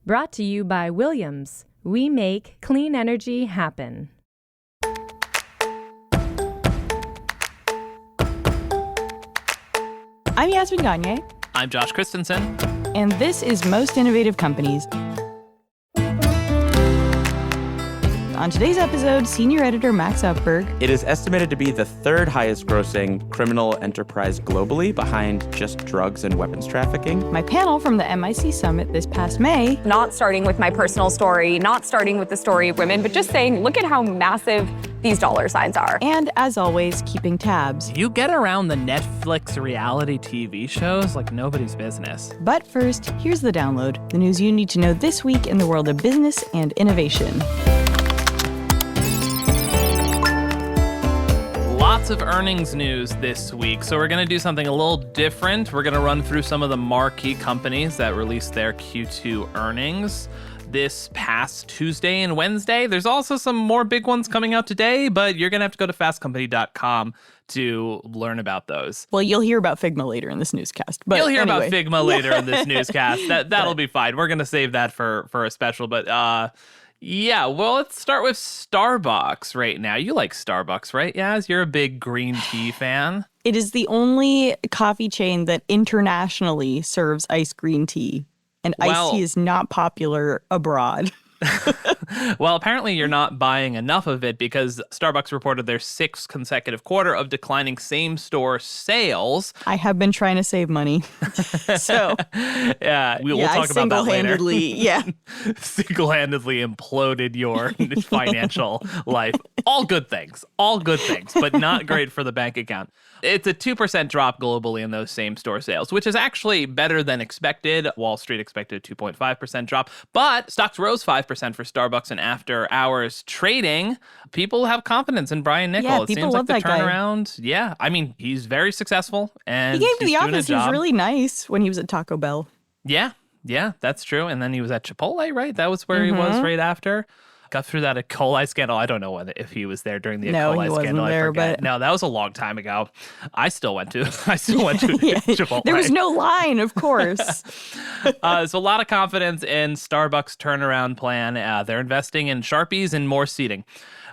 Brought to you by Williams. We make clean energy happen. I'm Yasmin Gagne. I'm Josh Christensen. And this is Most Innovative Companies. On today's episode, senior editor Max Ufberg. It is estimated to be the third highest grossing criminal enterprise globally, behind just drugs and weapons trafficking. My panel from the MIC Summit this past May. Not starting with my personal story, not starting with the story of women, but just saying, look at how massive these dollar signs are. And as always, keeping tabs. You get around the Netflix reality TV shows like nobody's business. But first, here's the download, the news you need to know this week in the world of business and innovation. Lots of earnings news this week, so we're going to do something a little different. We're going to run through some of the marquee companies that released their Q2 earnings this past Tuesday and Wednesday. There's also some more big ones coming out today, but you're going to have to go to fastcompany.com to learn about those. Well, you'll hear about Figma later in this newscast. But you'll hear anyway. about Figma later in this newscast. That'll be fine. We're going to save that for a special, but yeah, well, let's start with Starbucks right now. You like Starbucks, right, Yaz? You're a big green tea fan. It is the only coffee chain that internationally serves iced green tea. And iced tea is not popular abroad. Well, apparently you're not buying enough of it because Starbucks reported their sixth consecutive quarter of declining same-store sales. I have been trying to save money. So, we'll talk about that later. Single-handedly imploded your financial life. All good things, but not great for the bank account. It's a 2% drop globally in those same-store sales, which is actually better than expected. Wall Street expected a 2.5% drop, but stocks rose 5% for Starbucks in after-hours trading. People have confidence in Brian Niccol. Yeah, it people seems love like the that guy. turnaround. Yeah, I mean, he's very successful, and he came to he's the doing office. a He was job. really nice when he was at Taco Bell. Yeah, that's true. And then he was at Chipotle, right? That was where he was right after. Got through that E. coli scandal. I don't know if he was there during the E. coli scandal. There, I forget. but No, that was a long time ago. I still went to Chipotle. There was no line, of course. So a lot of confidence in Starbucks turnaround plan. They're investing in Sharpies and more seating.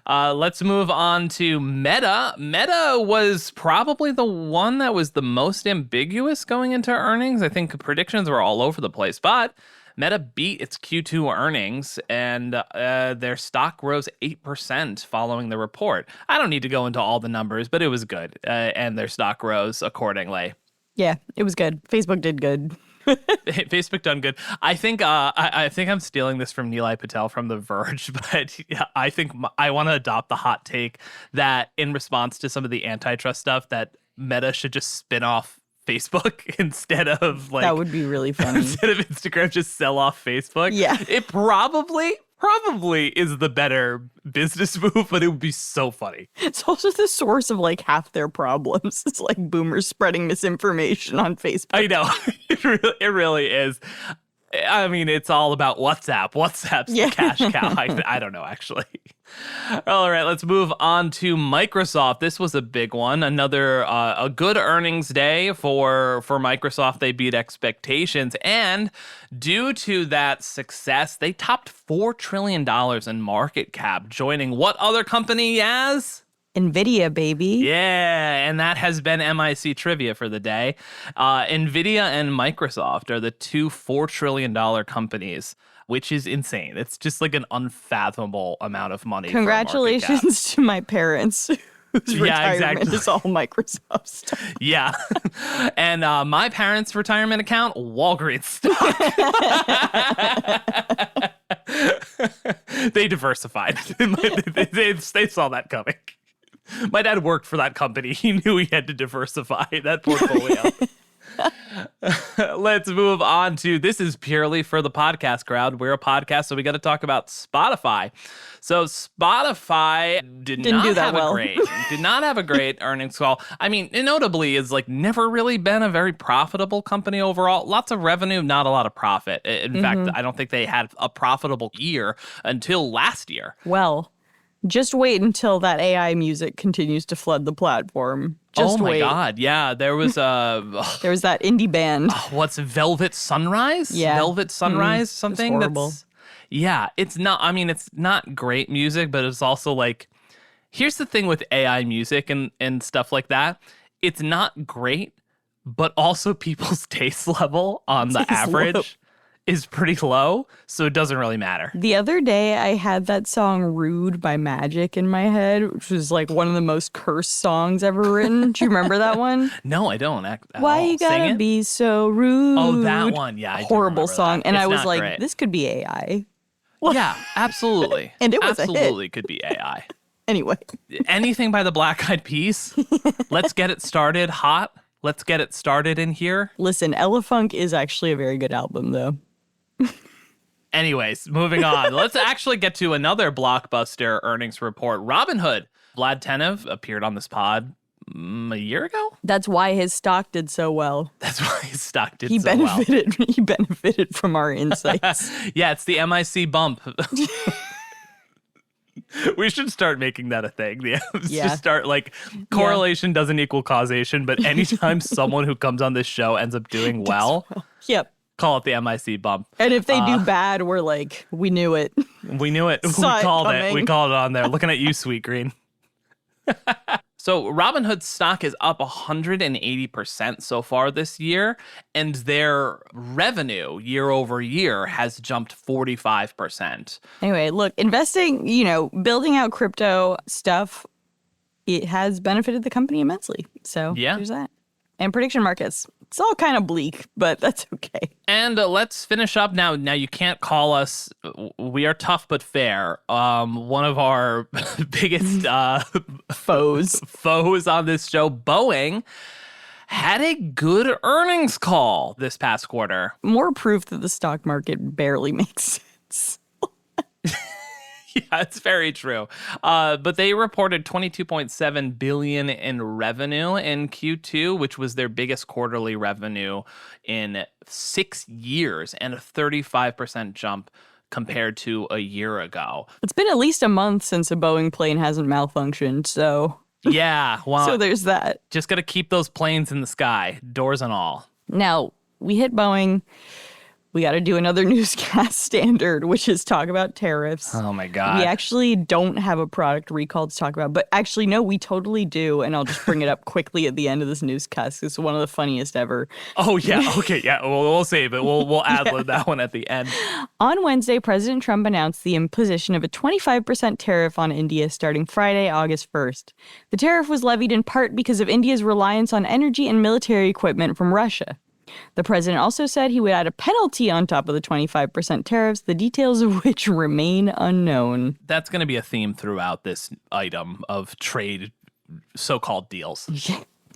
Let's move on to Meta. Meta was probably the one that was the most ambiguous going into earnings. I think predictions were all over the place, but Meta beat its Q2 earnings, and their stock rose 8% following the report. I don't need to go into all the numbers, but it was good, and their stock rose accordingly. Yeah, it was good. Facebook did good. Facebook done good. I think I'm stealing this from Nilay Patel from The Verge, but I think I want to adopt the hot take that in response to some of the antitrust stuff, that Meta should just spin off Facebook instead of that would be really funny. Instead of Instagram, just sell off Facebook. Yeah. It probably is the better business move, but it would be so funny. It's also the source of like half their problems. It's like boomers spreading misinformation on Facebook. I know. It really is. I mean, it's all about WhatsApp. WhatsApp's the cash cow. I don't know, actually. All right, let's move on to Microsoft. This was a big one. Another a good earnings day for Microsoft. They beat expectations. And due to that success, they topped $4 trillion in market cap, joining what other company, Yaz? NVIDIA, baby. Yeah, and that has been MIC trivia for the day. NVIDIA and Microsoft are the two $4 trillion companies, which is insane. It's just like an unfathomable amount of money. Congratulations to my parents, whose retirement is all Microsoft stuff. Yeah. And my parents' retirement account, Walgreens stock. They diversified. They saw that coming. My dad worked for that company. He knew he had to diversify that portfolio. Let's move on to, this is purely for the podcast crowd. We're a podcast, so we got to talk about Spotify. So Spotify did not have a great earnings call. I mean, notably is like never really been a very profitable company overall. Lots of revenue, not a lot of profit. In fact, I don't think they had a profitable year until last year. Well, Just wait until that AI music continues to flood the platform. Just oh my wait. God. Yeah, there was There was that indie band. what's Velvet Sunrise? Yeah. Velvet Sunrise, something horrible. that's yeah, it's not great music, but it's also like here's the thing with AI music and stuff like that. It's not great, but also people's taste level on the average is pretty low, so it doesn't really matter. The other day, I had that song Rude by Magic in my head, which was like one of the most cursed songs ever written. Do you remember that one? No, I don't. Why you gotta be so rude? Oh, that one. Yeah, I do horrible remember song. that. And It's I was not like, great. this could be AI. Yeah, absolutely. And it was a hit. absolutely could be AI. Anyway, Anything by the Black Eyed Peas. Let's get it started hot. Let's get it started in here. listen, Elefunk is actually a very good album, though. Anyways, moving on. Let's actually get to another blockbuster earnings report. Robinhood. Vlad Tenev appeared on this pod a year ago. That's why his stock did so well. That's why his stock did He so well. benefited. He benefited from our insights. Yeah, it's the MIC bump. We should start making that a thing. Yeah. Just start like correlation doesn't equal causation, but anytime someone who comes on this show ends up doing well, Yep. call it the MIC bump. And if they do bad, we're like, we knew it. We knew it. We Saw it called it. coming. We called it on there. Looking at you, Sweet Green. So Robinhood's stock is up 180% so far this year, and their revenue year over year has jumped 45%. Anyway, look, investing, building out crypto stuff, it has benefited the company immensely. So Yeah. there's that. And prediction markets. It's all kind of bleak, but that's okay. And let's finish up now. Now you can't call us. We are tough but fair. One of our biggest foes on this show, Boeing, had a good earnings call this past quarter. More proof that the stock market barely makes sense. Yeah, it's very true. But they reported $22.7 billion in revenue in Q2, which was their biggest quarterly revenue in 6 years, and a 35% jump compared to a year ago. It's been at least a month since a Boeing plane hasn't malfunctioned, so Yeah, well, so there's that. just got to keep those planes in the sky, doors and all. Now, we hit Boeing. We got to do another newscast standard, which is talk about tariffs. Oh my God. We actually don't have a product recall to talk about, but actually, no, we totally do. And I'll just bring it up quickly at the end of this newscast. It's one of the funniest ever. Oh, yeah. Okay, yeah. We'll save it. We'll ad-lib that one at the end. On Wednesday, President Trump announced the imposition of a 25% tariff on India starting Friday, August 1st. The tariff was levied in part because of India's reliance on energy and military equipment from Russia. The president also said he would add a penalty on top of the 25% tariffs, the details of which remain unknown. That's going to be a theme throughout this item of trade so-called deals.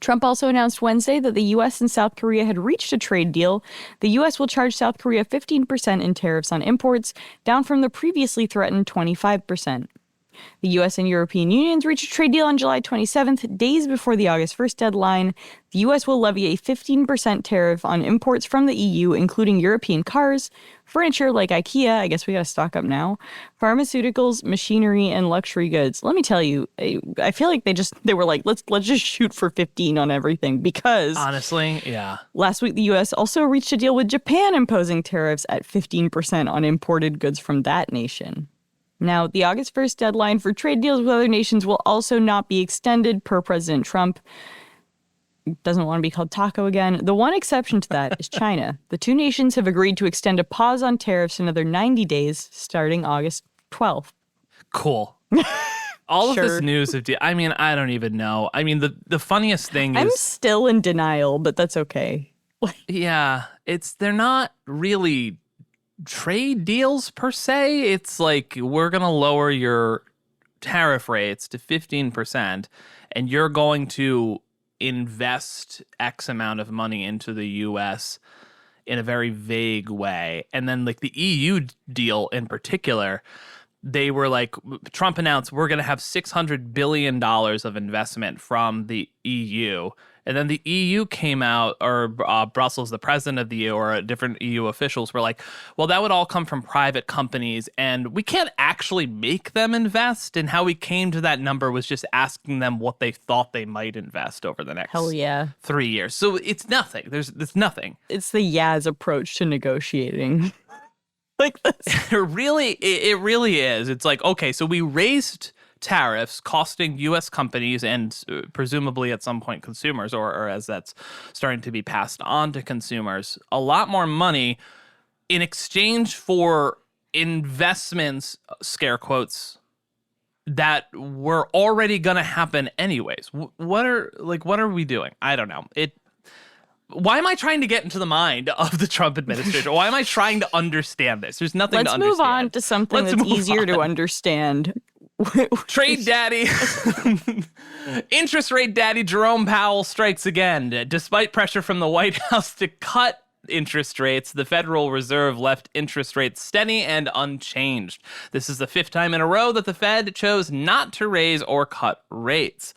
Trump also announced Wednesday that the U.S. and South Korea had reached a trade deal. The U.S. will charge South Korea 15% in tariffs on imports, down from the previously threatened 25%. The U.S. and European Unions reached a trade deal on July 27th, days before the August 1st deadline. The U.S. will levy a 15% tariff on imports from the EU, including European cars, furniture like IKEA, I guess we gotta stock up now, pharmaceuticals, machinery, and luxury goods. Let me tell you, I feel like they were like, let's just shoot for 15 on everything, because Honestly, yeah. last week the U.S. also reached a deal with Japan imposing tariffs at 15% on imported goods from that nation. Now, the August 1st deadline for trade deals with other nations will also not be extended, per President Trump. Doesn't want to be called taco again. The one exception to that is China. The two nations have agreed to extend a pause on tariffs another 90 days, starting August 12th. Cool. All of Sure. this news of I don't even know. I mean, the funniest thing I'm is still in denial, but that's okay. yeah, they're not really trade deals per se. It's like we're going to lower your tariff rates to 15% and you're going to invest X amount of money into the US in a very vague way. And then like the EU deal in particular, they were like, Trump announced we're going to have $600 billion of investment from the EU. And then the EU came out, or Brussels, the president of the EU, or different EU officials were like, well, that would all come from private companies, and we can't actually make them invest. And how we came to that number was just asking them what they thought they might invest over the next 3 years. So it's nothing. It's nothing. It's the Yaz approach to negotiating. Like this. It really is. It's like, okay, so we raised tariffs costing U.S. companies and presumably at some point consumers, or as that's starting to be passed on to consumers, a lot more money in exchange for investments, scare quotes, that were already going to happen anyways. What are we doing? I don't know. Why am I trying to get into the mind of the Trump administration? Why am I trying to understand this? There's nothing to understand. Let's move on to something that's easier to understand. Trade daddy. Interest rate daddy Jerome Powell strikes again. Despite pressure from the White House to cut interest rates, the Federal Reserve left interest rates steady and unchanged. This is the 5th time in a row that the Fed chose not to raise or cut rates.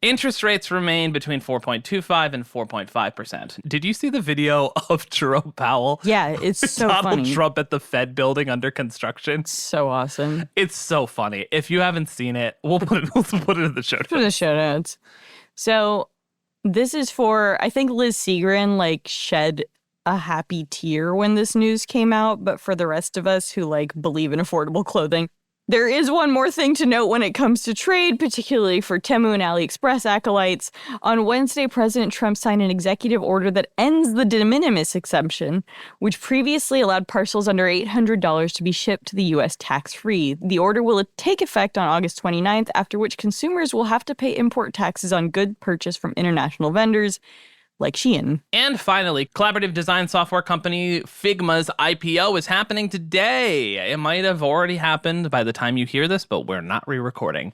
Interest rates remain between 4.25 and 4.5%. Did you see the video of Jerome Powell? Yeah, it's so Donald funny. Trump at the Fed building under construction. So awesome. It's so funny. If you haven't seen it, we'll put it in the show notes. Put in the show notes. So this is for, I think Liz Segrin shed a happy tear when this news came out, but for the rest of us who believe in affordable clothing, there is one more thing to note when it comes to trade, particularly for Temu and AliExpress acolytes. On Wednesday, President Trump signed an executive order that ends the de minimis exemption, which previously allowed parcels under $800 to be shipped to the U.S. tax-free. The order will take effect on August 29th, after which consumers will have to pay import taxes on goods purchased from international vendors like Shein. And finally, collaborative design software company Figma's IPO is happening today. It might have already happened by the time you hear this, but we're not re-recording.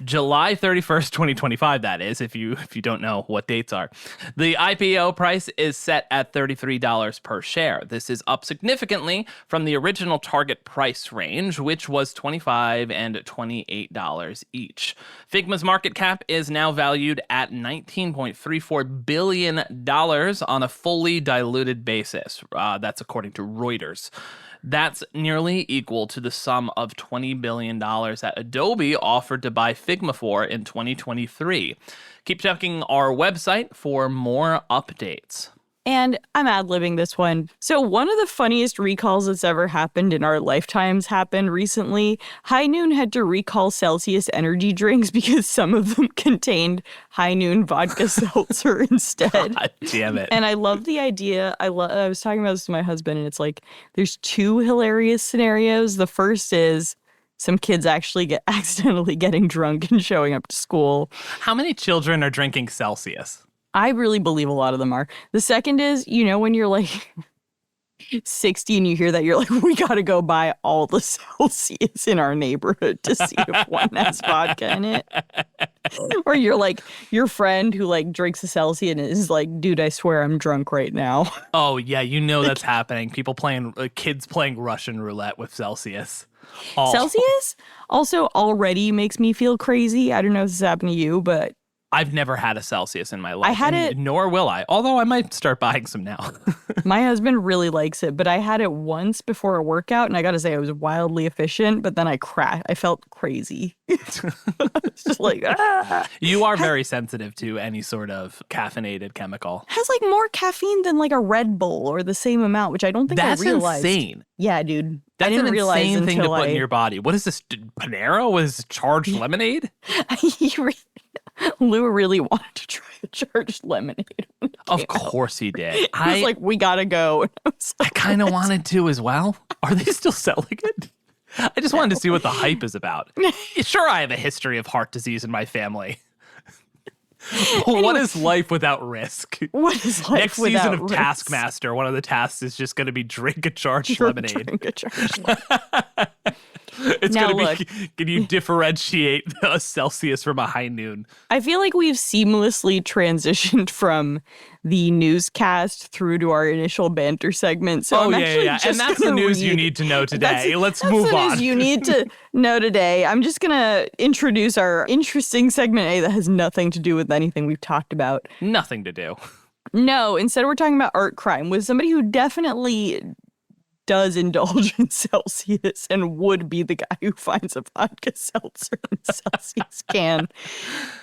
July 31st, 2025, that is, if you don't know what dates are. The IPO price is set at $33 per share. This is up significantly from the original target price range, which was $25 and $28 each. Figma's market cap is now valued at $19.34 billion on a fully diluted basis. That's according to Reuters. That's nearly equal to the sum of $20 billion that Adobe offered to buy Figma for in 2023. Keep checking our website for more updates. And I'm ad-libbing this one. So one of the funniest recalls that's ever happened in our lifetimes happened recently. High Noon had to recall Celsius energy drinks because some of them contained High Noon vodka seltzer instead. God damn it. And I love the idea. I was talking about this to my husband, and it's there's 2 hilarious scenarios. The first is some kids actually accidentally getting drunk and showing up to school. How many children are drinking Celsius? I really believe a lot of them are. The second is, when you're 60 and you hear that, you're we got to go buy all the Celsius in our neighborhood to see if one has vodka in it. Or you're your friend who drinks a Celsius and is dude, I swear I'm drunk right now. Oh, yeah, that's happening. Kids playing Russian roulette with Celsius. Oh. Celsius also already makes me feel crazy. I don't know if this happened to you, but I've never had a Celsius in my life. I had it. Nor will I. Although I might start buying some now. My husband really likes it, but I had it once before a workout, and I got to say, it was wildly efficient, but then I crashed. I felt crazy. It's just You are very sensitive to any sort of caffeinated chemical. It has more caffeine than a Red Bull or the same amount, which I don't think I realized. That's insane. Yeah, dude. That's I didn't an realize insane thing to until put in your body. What is this, Panera? What is this, charged lemonade? Lou really wanted to try the charged lemonade. Of course he did. He was we gotta go. And I kind of wanted to as well. Are they still selling it? I just wanted to see what the hype is about. Sure, I have a history of heart disease in my family. Anyway, what is life without risk? What is life Next without season of risk? Taskmaster, one of the tasks is just going to be drink a charged lemonade. Drink a charged lemonade. It's Now going to look. be, can you differentiate a Celsius from a high noon? I feel like we've seamlessly transitioned from the newscast through to our initial banter segment. So I'm actually just And that's the gonna news you read- need to know That's- today. Let's that's move the on. news you need to know today. I'm just going to introduce our interesting segment A that has nothing to do with anything we've talked about. Nothing to do. No, instead we're talking about art crime with somebody who definitely does indulge in Celsius and would be the guy who finds a vodka seltzer in a Celsius can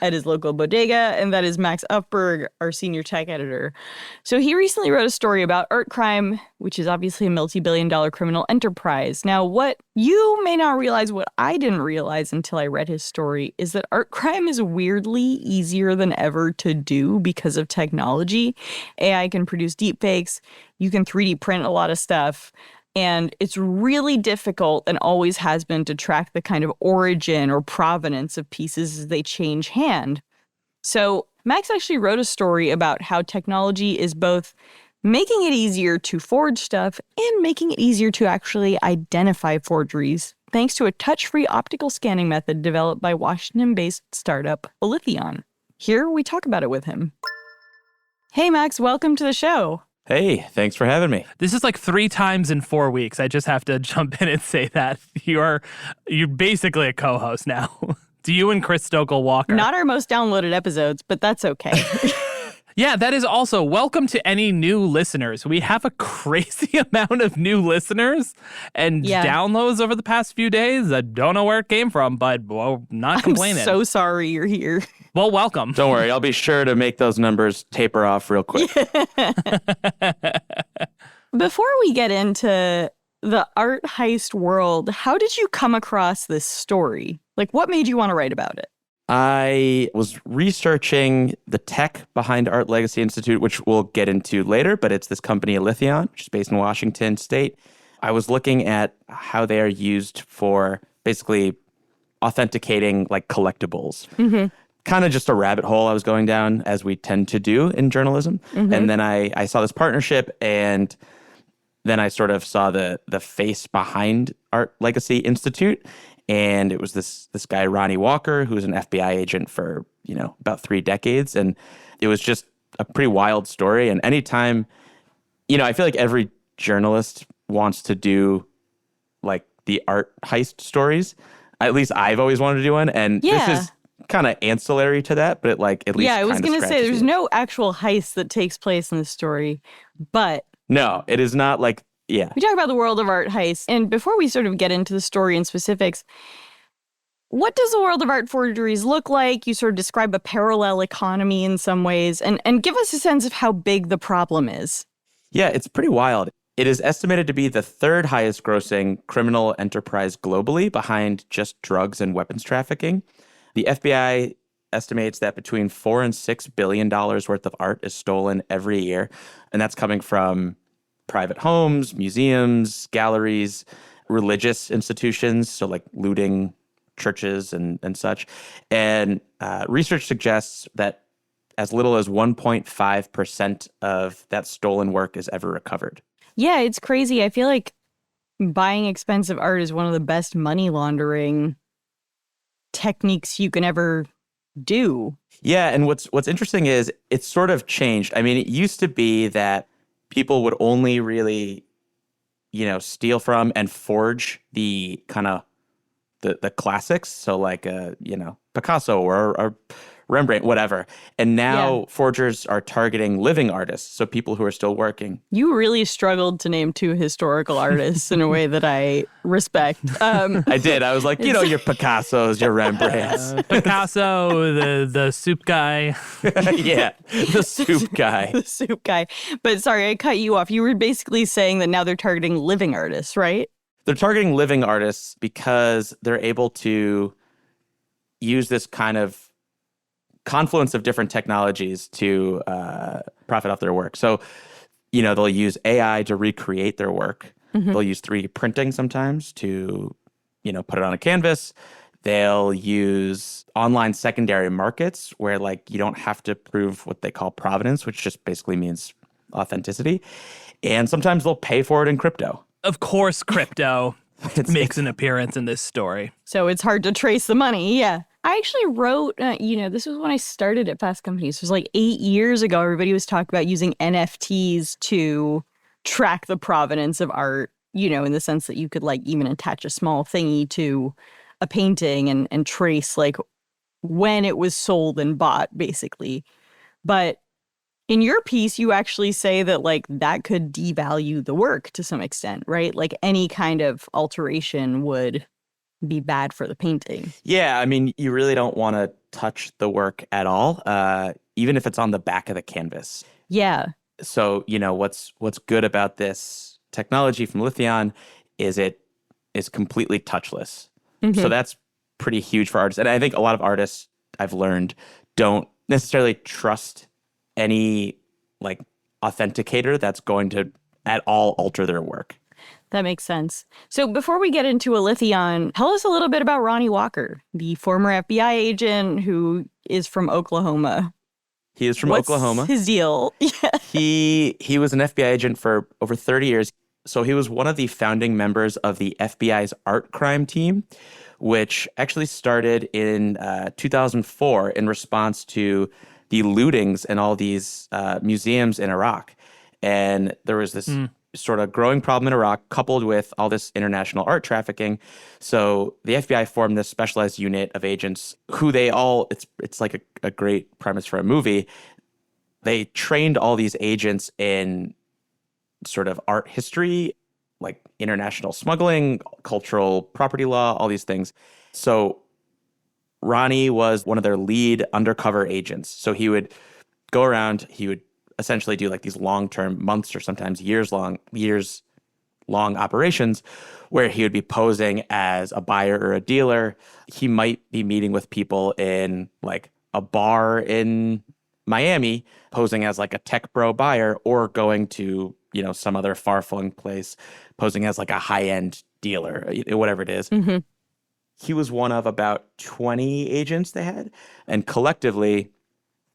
at his local bodega, and that is Max Ufberg, our senior tech editor. So he recently wrote a story about art crime, which is obviously a multi-billion-dollar criminal enterprise. Now, what you may not realize, what I didn't realize until I read his story, is that art crime is weirdly easier than ever to do because of technology. AI can produce deepfakes. You can 3D print a lot of stuff. And it's really difficult and always has been to track the kind of origin or provenance of pieces as they change hand. So Max actually wrote a story about how technology is both making it easier to forge stuff and making it easier to actually identify forgeries, thanks to a touch-free optical scanning method developed by Washington-based startup Elythion. Here we talk about it with him. Hey Max, welcome to the show. Hey, thanks for having me. This is like 3 times in 4 weeks. I just have to jump in and say that. You're basically a co-host now. Do you and Chris Stokel-Walker? Not our most downloaded episodes, but that's okay. Yeah, that is also welcome to any new listeners. We have a crazy amount of new listeners and downloads over the past few days. I don't know where it came from, but well, not complaining. I'm so sorry you're here. Well, welcome. Don't worry, I'll be sure to make those numbers taper off real quick. Before we get into the art heist world, how did you come across this story? Like, what made you want to write about it? I was researching the tech behind Art Legacy Institute, which we'll get into later, but it's this company, Elythion, which is based in Washington State. I was looking at how they are used for basically authenticating like collectibles. Mm-hmm. Kind of just a rabbit hole I was going down, as we tend to do in journalism. Mm-hmm. And then I saw this partnership, and then I sort of saw the face behind Art Legacy Institute. And it was this guy, Ronnie Walker, who was an FBI agent for, about 3 decades. And it was just a pretty wild story. And anytime, I feel like every journalist wants to do like the art heist stories. At least I've always wanted to do one. And this is kind of ancillary to that, but at least I was going to say there's no actual heist that takes place in the story, but no, it is not like. Yeah. We talk about the world of art heists. And before we sort of get into the story and specifics, what does the world of art forgeries look like? You sort of describe a parallel economy in some ways, and give us a sense of how big the problem is. Yeah, it's pretty wild. It is estimated to be the 3rd highest grossing criminal enterprise globally, behind just drugs and weapons trafficking. The FBI estimates that between $4 and $6 billion worth of art is stolen every year. And that's coming from private homes, museums, galleries, religious institutions, so like looting churches and such. And research suggests that as little as 1.5% of that stolen work is ever recovered. Yeah, it's crazy. I feel like buying expensive art is one of the best money laundering techniques you can ever do. Yeah, and what's interesting is it's sort of changed. I mean, it used to be that people would only really, steal from and forge the kind of the classics. So like, Picasso or Rembrandt, whatever. And now forgers are targeting living artists, so people who are still working. You really struggled to name 2 historical artists in a way that I respect. I did. I was like, your Picassos, your Rembrandts. Picasso, the soup guy. Yeah, the soup guy. The soup guy. But sorry, I cut you off. You were basically saying that now they're targeting living artists, right? They're targeting living artists because they're able to use this kind of confluence of different technologies to profit off their work. So, they'll use AI to recreate their work. Mm-hmm. They'll use 3D printing sometimes to, put it on a canvas. They'll use online secondary markets where you don't have to prove what they call provenance, which just basically means authenticity. And sometimes they'll pay for it in crypto. Of course, crypto. makes an appearance in this story. So it's hard to trace the money. Yeah. I actually wrote, this was when I started at Fast Companies. It was like 8 years ago. Everybody was talking about using NFTs to track the provenance of art, in the sense that you could like even attach a small thingy to a painting and trace like when it was sold and bought, basically. But in your piece, you actually say that like that could devalue the work to some extent, right? Like any kind of alteration would be bad for the painting. Yeah, I mean, you really don't want to touch the work at all, even if it's on the back of the canvas. Yeah. So, what's good about this technology from Lithion is it is completely touchless. Mm-hmm. So that's pretty huge for artists. And I think a lot of artists, I've learned, don't necessarily trust any like authenticator that's going to at all alter their work. That makes sense. So before we get into Lithion, tell us a little bit about Ronnie Walker, the former FBI agent who is from Oklahoma. He is from Oklahoma. What's his deal? Yeah. He was an FBI agent for over 30 years. So he was one of the founding members of the FBI's art crime team, which actually started in 2004 in response to the lootings in all these museums in Iraq. And there was this sort of growing problem in Iraq coupled with all this international art trafficking. So the FBI formed this specialized unit of agents who it's like a great premise for a movie. They trained all these agents in sort of art history, like international smuggling, cultural property law, all these things. So Ronnie was one of their lead undercover agents. So he would go around, he would essentially do like these long-term, months or sometimes years long operations where he would be posing as a buyer or a dealer. He might be meeting with people in like a bar in Miami, posing as like a tech bro buyer, or going to, some other far-flung place, posing as like a high-end dealer, whatever it is. Mm-hmm. He was one of about 20 agents they had, and collectively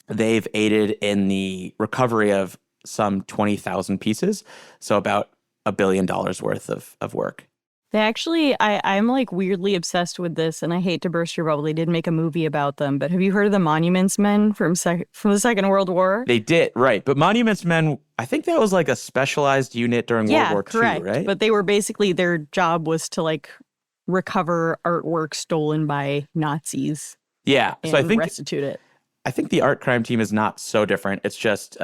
they've aided in the recovery of some 20,000 pieces, so about $1 billion worth of work. They actually, I'm like weirdly obsessed with this, and I hate to burst your bubble. They did make a movie about them, but have you heard of the Monuments Men from the Second World War? They did, right. But Monuments Men, I think that was like a specialized unit during World War correct. II, right? But they were basically, their job was to like recover artwork stolen by Nazis. Yeah, and so I think restitute it. I think the art crime team is not so different. It's just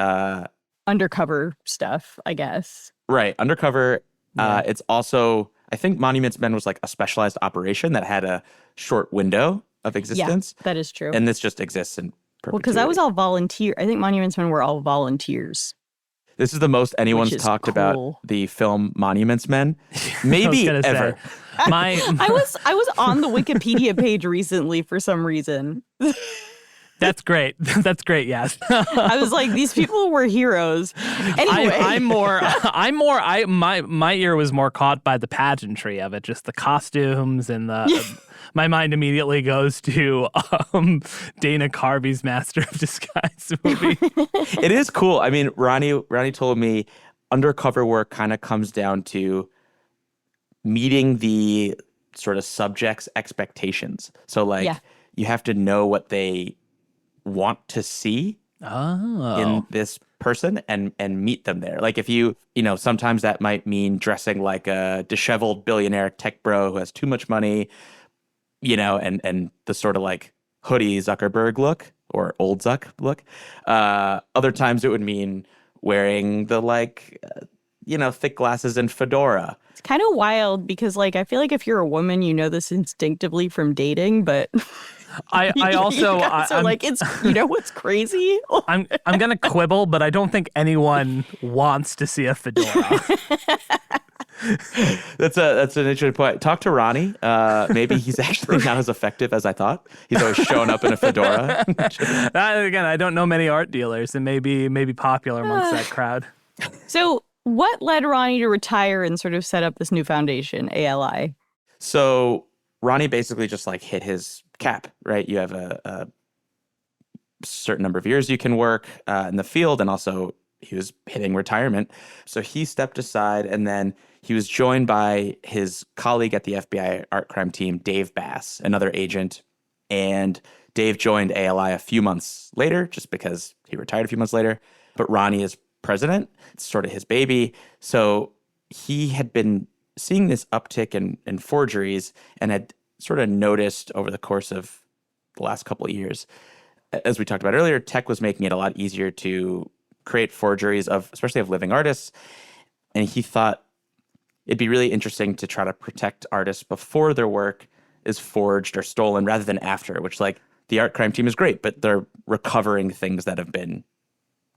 undercover stuff, I guess. Right, undercover. Yeah. It's also, I think Monuments Men was like a specialized operation that had a short window of existence. Yeah, that is true. And this just exists in perpetuity. Well, because that was all volunteer. I think Monuments Men were all volunteers. This is the most anyone's talked about the film Monuments Men, maybe ever. I was on the Wikipedia page recently for some reason. That's great. That's great. Yes. I was like, these people were heroes. Anyway, my ear was more caught by the pageantry of it, just the costumes and the. My mind immediately goes to Dana Carvey's Master of Disguise movie. It is cool. I mean, Ronnie told me undercover work kind of comes down to meeting the sort of subject's expectations. So like you have to know what they want to see in this person and meet them there. Like if you sometimes that might mean dressing like a disheveled billionaire tech bro who has too much money, and the sort of like hoodie Zuckerberg look or old Zuck look. Other times it would mean wearing the like, thick glasses and fedora. It's kind of wild because like I feel like if you're a woman, you know this instinctively from dating, but I also I'm like it's what's crazy. I'm gonna quibble, but I don't think anyone wants to see a fedora. That's an interesting point. Talk to Ronnie. Maybe he's actually not as effective as I thought. He's always showing up in a fedora. Again, I don't know many art dealers, and maybe popular amongst that crowd. So what led Ronnie to retire and sort of set up this new foundation, ALI? So Ronnie basically just like hit his cap, right? You have a certain number of years you can work in the field, and also he was hitting retirement. So he stepped aside, and then he was joined by his colleague at the FBI art crime team, Dave Bass, another agent. And Dave joined ALI a few months later, just because he retired a few months later. But Ronnie is president. It's sort of his baby. So he had been seeing this uptick in forgeries and had sort of noticed over the course of the last couple of years, as we talked about earlier, tech was making it a lot easier to create forgeries of, especially of living artists. And he thought it'd be really interesting to try to protect artists before their work is forged or stolen rather than after, which, like, the art crime team is great, but they're recovering things that have been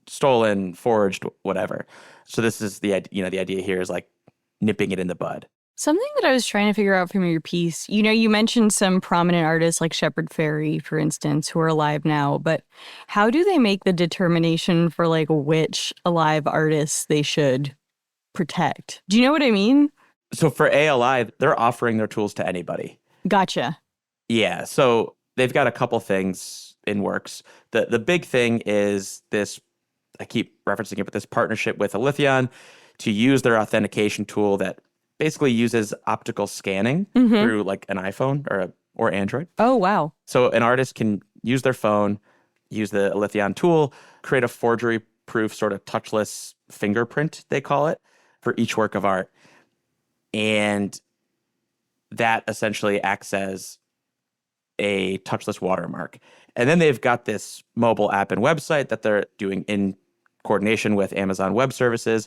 stolen, forged, whatever. So this is the idea here is like nipping it in the bud. Something that I was trying to figure out from your piece, you mentioned some prominent artists like Shepard Fairey, for instance, who are alive now, but how do they make the determination for like which alive artists they should protect? Do you know what I mean? So for ALI, they're offering their tools to anybody. Gotcha. Yeah, so they've got a couple things in works. The big thing is this, I keep referencing it, but this partnership with Aletheon to use their authentication tool that basically uses optical scanning through like an iPhone or Android. Oh, wow. So an artist can use their phone, use the Aletheon tool, create a forgery-proof sort of touchless fingerprint, they call it, for each work of art. And that essentially acts as a touchless watermark. And then they've got this mobile app and website that they're doing in coordination with Amazon Web Services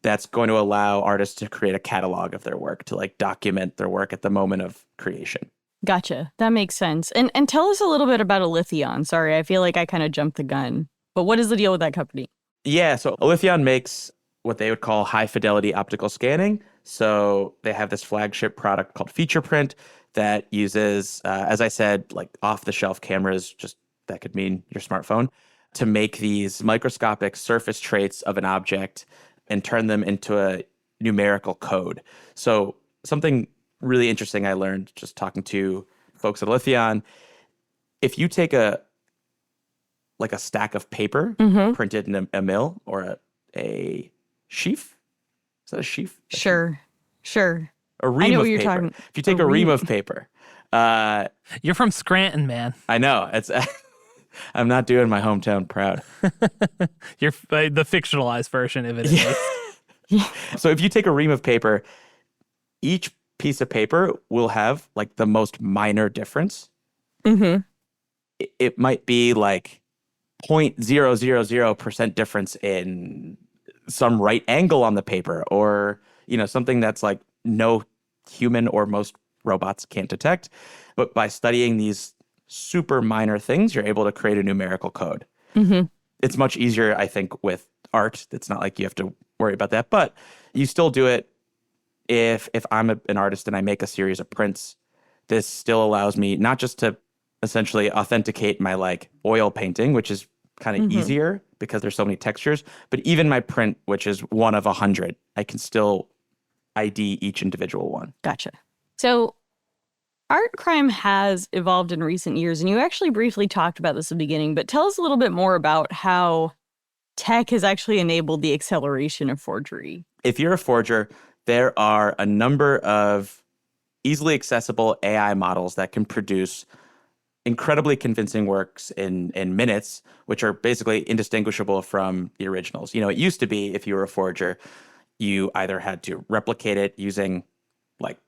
that's going to allow artists to create a catalog of their work, to like document their work at the moment of creation. Gotcha. That makes sense. And tell us a little bit about Aletheon. Sorry, I feel like I kind of jumped the gun. But what is the deal with that company? Yeah, so Aletheon makes what they would call high fidelity optical scanning. So they have this flagship product called Feature Print that uses, as I said, like off the shelf cameras, just that could mean your smartphone, to make these microscopic surface traits of an object and turn them into a numerical code. So something really interesting I learned just talking to folks at Aletheon, if you take a stack of paper printed in a mill or a sheaf, is that a sheaf? Sure. A ream I know of what you're paper. talking. If you take a ream of paper, You're from Scranton, man. I know it's. I'm not doing my hometown proud. You're the fictionalized version of it. At least. So if you take a ream of paper, each piece of paper will have like the most minor difference. It might be like 0.000% difference in some right angle on the paper, or something that's like no human or most robots can't detect. But by studying these super minor things, you're able to create a numerical code. It's much easier, I think, with art. It's not like you have to worry about that, but you still do it. If I'm an artist and I make a series of prints, this still allows me not just to essentially authenticate my like oil painting, which is kind of easier because there's so many textures, but even my print, which is one of 100, I can still ID each individual one. Gotcha. So art crime has evolved in recent years, and you actually briefly talked about this at the beginning, but tell us a little bit more about how tech has actually enabled the acceleration of forgery. If you're a forger, there are a number of easily accessible AI models that can produce incredibly convincing works in minutes, which are basically indistinguishable from the originals. It used to be if you were a forger, you either had to replicate it using like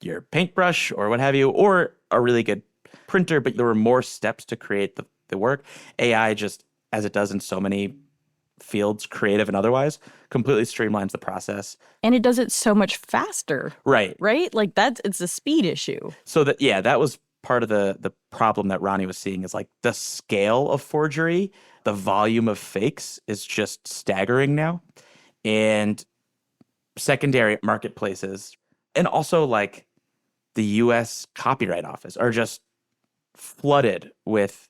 your paintbrush or what have you, or a really good printer, but there were more steps to create the work. AI, just as it does in so many fields, creative and otherwise, completely streamlines the process. And it does it so much faster. Right. Like it's a speed issue. So that was part of the problem that Ronnie was seeing, is like the scale of forgery, the volume of fakes is just staggering now. And secondary marketplaces, and also like the US Copyright Office, are just flooded with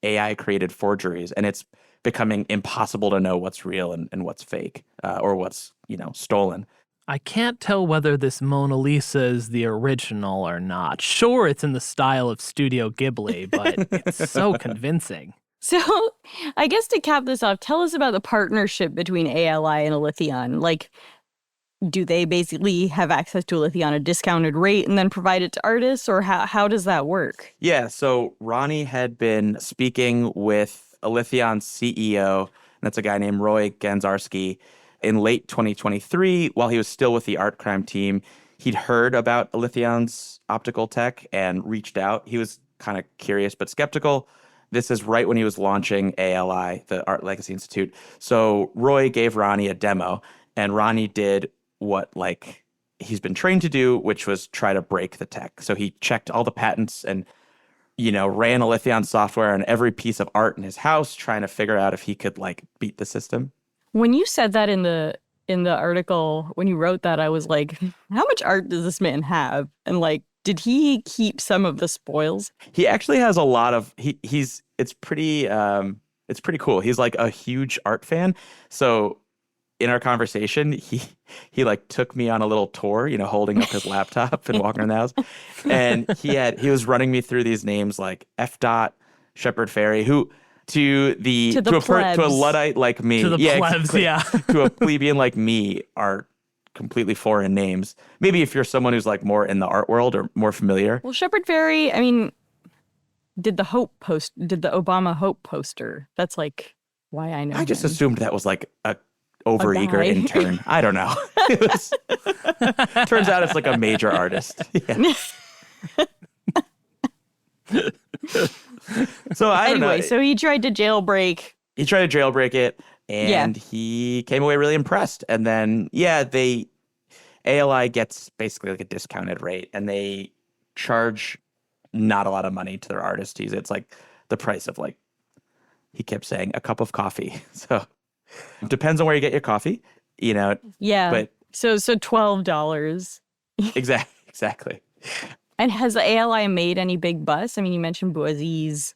AI created forgeries, and it's becoming impossible to know what's real and what's fake, or what's stolen. I can't tell whether this Mona Lisa is the original or not. Sure, it's in the style of Studio Ghibli, but it's so convincing. So I guess to cap this off, tell us about the partnership between ALI and Aletheon. Like, do they basically have access to Aletheon at a discounted rate and then provide it to artists, or how does that work? Yeah, so Ronnie had been speaking with Aletheon's CEO, and that's a guy named Roy Ganzarski, in late 2023 while he was still with the Art Crime team. He'd heard about Aletheon's optical tech and reached out. He was kind of curious but skeptical. This is right when he was launching ALI, the Art Legacy Institute. So Roy gave Ronnie a demo, and Ronnie did what he's been trained to do, which was try to break the tech. So he checked all the patents and ran Aletheon software on every piece of art in his house, trying to figure out if he could beat the system. When you said that in the article, when you wrote that, I was like, how much art does this man have? And did he keep some of the spoils? He actually has a lot of it's pretty cool. He's a huge art fan. So in our conversation, he took me on a little tour, holding up his laptop and walking around the house. And he was running me through these names like F. Shepard Fairey, who to a Luddite like me, to the plebs, to a plebeian like me, are completely foreign names. Maybe if you're someone who's more in the art world or more familiar. Well, Shepard Fairey, I mean, did the Obama Hope poster. That's why I know. I just him. assumed that was a overeager intern. I don't know. Turns out it's a major artist. Yeah. So I don't know. Anyway, so he tried to jailbreak. He tried to jailbreak it, and he came away really impressed. And then, ALI gets basically a discounted rate, and they charge not a lot of money to their artists. It's the price of he kept saying a cup of coffee. So it depends on where you get your coffee, Yeah. But so $12. Exactly. And has the ALI made any big buzz? I mean, you mentioned Boaziz.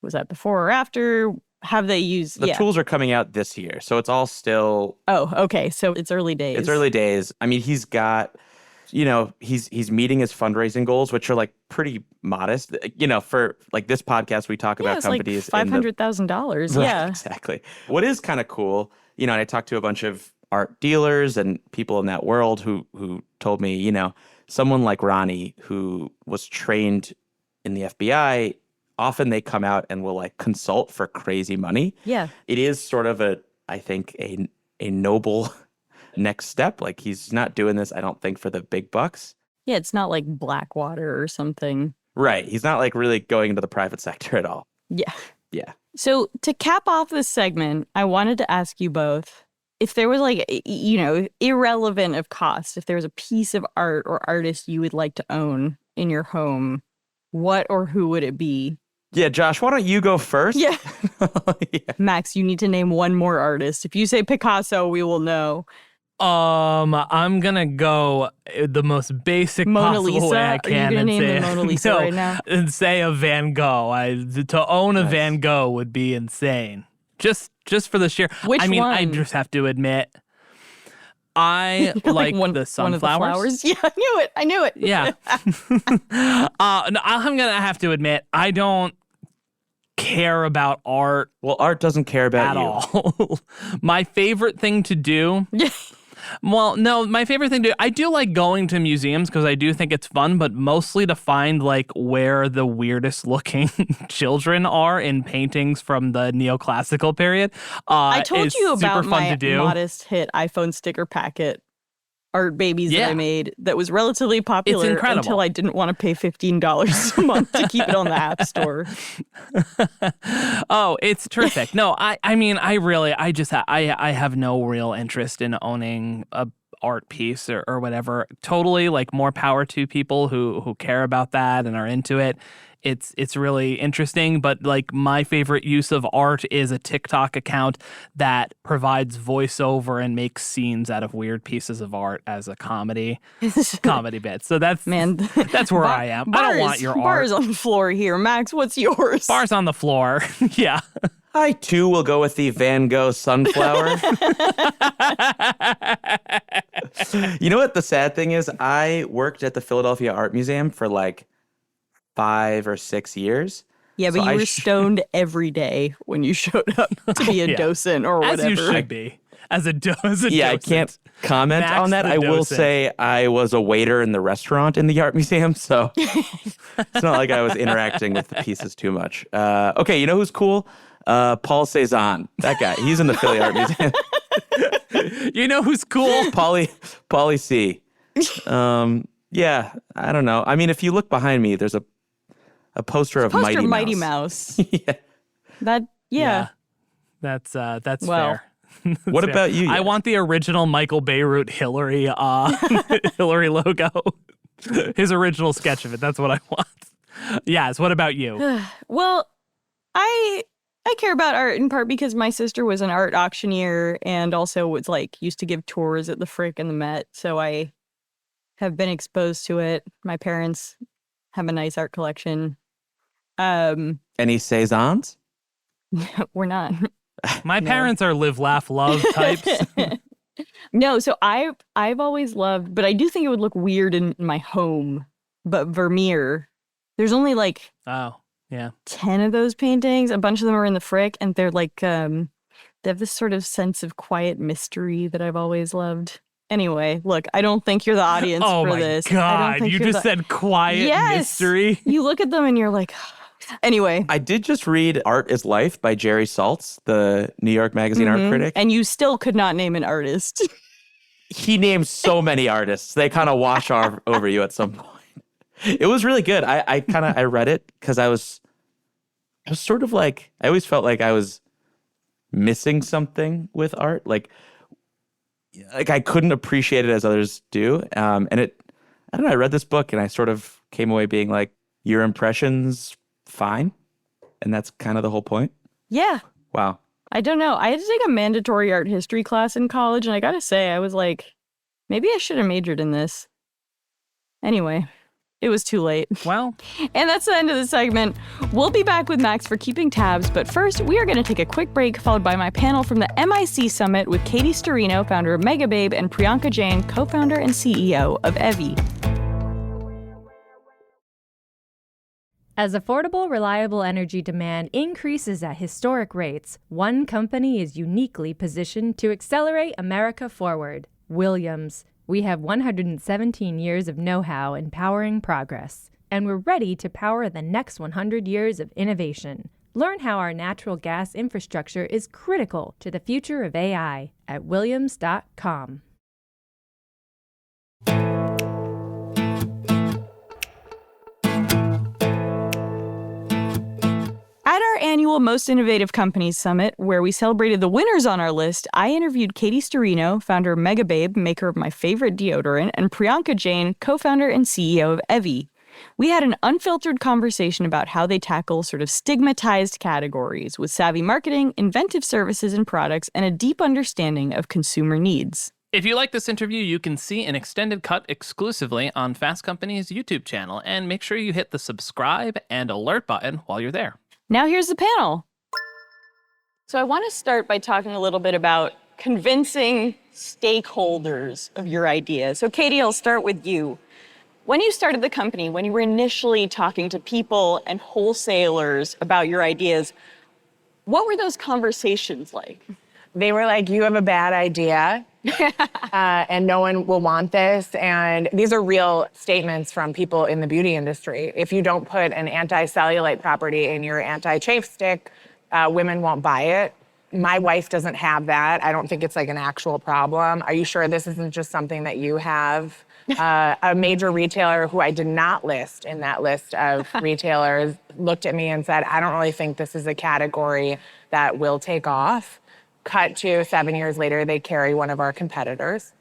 Was that before or after? Have they used... The tools are coming out this year, so it's all still... Oh, okay. So it's early days. It's early days. I mean, he's got... he's meeting his fundraising goals, which are pretty modest. For this podcast, we talk about companies... $500,000. Right, yeah. Exactly. What is kind of cool, and I talked to a bunch of art dealers and people in that world who told me, someone like Ronnie, who was trained in the FBI, often they come out and will consult for crazy money. Yeah. It is sort of I think a noble next step. He's not doing this, I don't think, for the big bucks. Yeah, it's not like Blackwater or something. Right. He's not really going into the private sector at all. Yeah. Yeah. So to cap off this segment, I wanted to ask you both, if there was irrelevant of cost, if there was a piece of art or artist you would like to own in your home, what or who would it be? Yeah, Josh, why don't you go first? Yeah. Yeah. Max, you need to name one more artist. If you say Picasso, we will know. I'm gonna go the most basic Mona possible Lisa? way I can. Are you gonna and name say, the Mona Lisa no, right now? And say a Van Gogh. To own a Nice. Van Gogh would be insane. Just for the sheer... Which I mean, one? I just have to admit, I like the sunflowers. One of the flowers? Yeah, I knew it. Yeah. No, I'm gonna have to admit, I don't care about art Well, art doesn't care about at you. all. My favorite thing to do... Well, no, my favorite thing to do, I do like going to museums because I do think it's fun, but mostly to find where the weirdest looking children are in paintings from the neoclassical period. I told you about super fun my to do. modest hit iPhone sticker packet art babies that Yeah. I made that was relatively popular incredible. until I didn't want to pay $15 a month to keep it on the App Store. Oh, it's terrific. No, I mean, I have no real interest in owning a art piece or whatever. Totally, more power to people who care about that and are into it. It's really interesting, but my favorite use of art is a TikTok account that provides voiceover and makes scenes out of weird pieces of art as a comedy bit. So that's that's where I am. I don't want your art. Bars on the floor here. Max, what's yours? Bars on the floor. Yeah. I, too, will go with the Van Gogh sunflower. You know what the sad thing is? I worked at the Philadelphia Art Museum for 5 or 6 years. Yeah, but So you were stoned every day when you showed up to be a docent or As whatever. you should be. As a docent. Yeah, I can't comment Max on that. the I will docent. say I was a waiter in the restaurant in the art museum, so it's not like I was interacting with the pieces too much. Okay, you know who's cool? Paul Cezanne. That guy. He's in the Philly Art Museum. You know who's cool? Pauly C. Yeah, I don't know. I mean, if you look behind me, there's a poster of Mighty Mouse. Yeah. Yeah. That's Well, fair. What Fair. about you? I want the original Michael Beirut Hillary Hillary logo. His original sketch of it. That's what I want. Yes. What about you? Well, I care about art in part because my sister was an art auctioneer and also was like used to give tours at the Frick and the Met, so I have been exposed to it. My parents have a nice art collection. Any Cezannes? We're not. My parents are live, laugh, love types. No, so I've always loved, but I do think it would look weird in my home. But Vermeer, there's only like Oh, yeah. 10 of those paintings. A bunch of them are in the Frick, and they're like they have this sort of sense of quiet mystery that I've always loved. Anyway, look, I don't think you're the audience Oh for my this. I God. don't think You you're just said quiet Yes! mystery. You look at them and you're like, anyway. I did just read Art is Life by Jerry Saltz, the New York Magazine art critic. And you still could not name an artist. He names so many artists. They kind of wash over you at some point. It was really good. I read it because I was sort of like, I always felt like I was missing something with art. Like I couldn't appreciate it as others do. And I don't know, I read this book and I sort of came away being like, your impressions, fine. And that's kind of the whole point. Yeah. Wow. I don't know. I had to take a mandatory art history class in college, and I gotta say, I was like, maybe I should have majored in this. Anyway, it was too late. Well, And that's the end of the segment. We'll be back with Max for keeping tabs, but first, we are going to take a quick break, followed by my panel from the MIC Summit with Katie Storino, founder of Megababe, and Priyanka Jain, co-founder and CEO of Evie. As affordable, reliable energy demand increases at historic rates, one company is uniquely positioned to accelerate America forward. Williams. We have 117 years of know-how in powering progress, and we're ready to power the next 100 years of innovation. Learn how our natural gas infrastructure is critical to the future of AI at williams.com. At our annual Most Innovative Companies Summit, where we celebrated the winners on our list, I interviewed Katie Storino, founder of Megababe, maker of my favorite deodorant, and Priyanka Jain, co-founder and CEO of Evie. We had an unfiltered conversation about how they tackle sort of stigmatized categories with savvy marketing, inventive services and products, and a deep understanding of consumer needs. if you like this interview, you can see an extended cut exclusively on Fast Company's YouTube channel, and make sure you hit the subscribe and alert button while you're there. Now here's the panel. So I want to start by talking a little bit about convincing stakeholders of your idea. So Katie, I'll start with you. When you started the company, when you were initially talking to people and wholesalers about your ideas, what were those conversations like? They were like, you have a bad idea and no one will want this. And these are real statements from people in the beauty industry. If you don't put an anti-cellulite property in your anti-chafe stick, women won't buy it. My wife doesn't have that. I don't think it's like an actual problem. Are you sure this isn't just something that you have? A major retailer who I did not list in that list of retailers looked at me and said, I don't really think this is a category that will take off. Cut to 7 years later, they carry one of our competitors.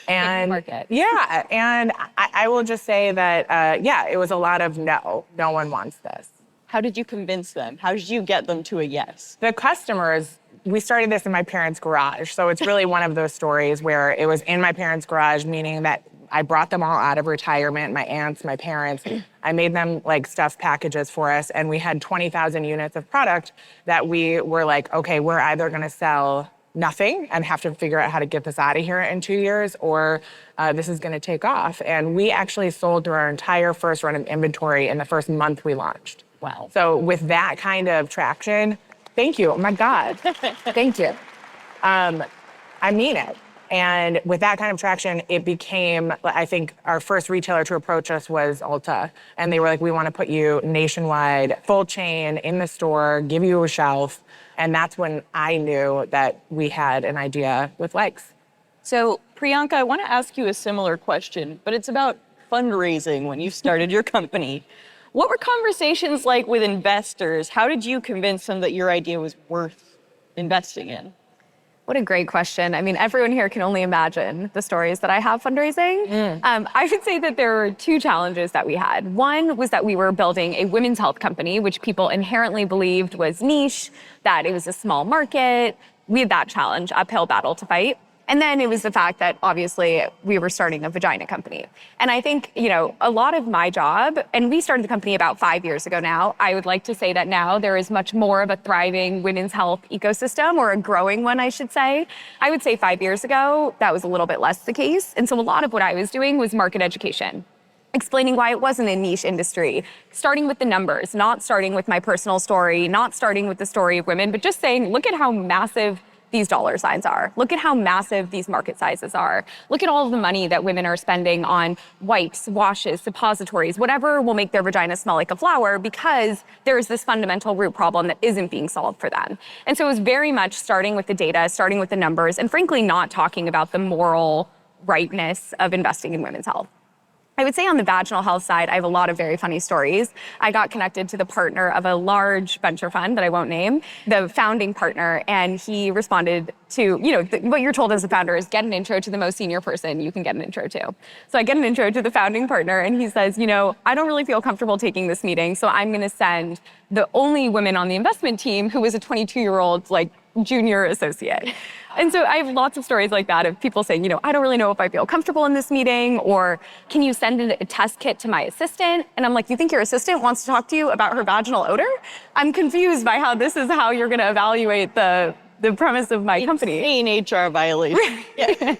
And yeah, and I will just say that, yeah, it was a lot of no one wants this. How did you convince them? How did you get them to a yes? The customers, we started this in my parents' garage. So it's really one of those stories where it was in my parents' garage, meaning that I brought them all out of retirement, my aunts, my parents. I made them like stuffed packages for us, and we had 20,000 units of product that we were like, okay, we're either gonna sell nothing and have to figure out how to get this out of here in 2 years, or this is going to take off. And we actually sold through our entire first run of inventory in the first month we launched. Wow. So with that kind of traction, thank you. Oh my God. Thank you. I mean it. And with that kind of traction, it became, I think our first retailer to approach us was Ulta. And they were like, we want to put you nationwide, full chain, in the store, give you a shelf. And that's when I knew that we had an idea with legs. So, Priyanka, I want to ask you a similar question, but it's about fundraising when you started your company. What were conversations like with investors? How did you convince them that your idea was worth investing in? What a great question. I mean, everyone here can only imagine the stories that I have fundraising. I would say that there were two challenges that we had. One was that we were building a women's health company, which people inherently believed was niche, that it was a small market. We had that challenge, uphill battle to fight. And then it was the fact that obviously we were starting a vagina company. And I think, a lot of my job, and we started the company about 5 years ago now, I would like to say that now there is much more of a thriving women's health ecosystem, or a growing one, I should say. I would say 5 years ago, that was a little bit less the case. And so a lot of what I was doing was market education, explaining why it wasn't a niche industry, starting with the numbers, not starting with my personal story, not starting with the story of women, but just saying, look at how massive these dollar signs are. Look at how massive these market sizes are. Look at all of the money that women are spending on wipes, washes, suppositories, whatever will make their vagina smell like a flower, because there is this fundamental root problem that isn't being solved for them. And so it was very much starting with the data, starting with the numbers, and frankly not talking about the moral rightness of investing in women's health. I would say on the vaginal health side, I have a lot of very funny stories. I got connected to the partner of a large venture fund that I won't name, the founding partner, and he responded to, what you're told as a founder is get an intro to the most senior person you can get an intro to. So I get an intro to the founding partner, and he says, I don't really feel comfortable taking this meeting, so I'm going to send the only woman on the investment team who was a 22-year-old, junior associate. And so I have lots of stories like that of people saying, I don't really know if I feel comfortable in this meeting, or can you send a test kit to my assistant? And I'm like, you think your assistant wants to talk to you about her vaginal odor? I'm confused by how this is how you're going to evaluate the premise of my company. Insane HR violation. Yeah.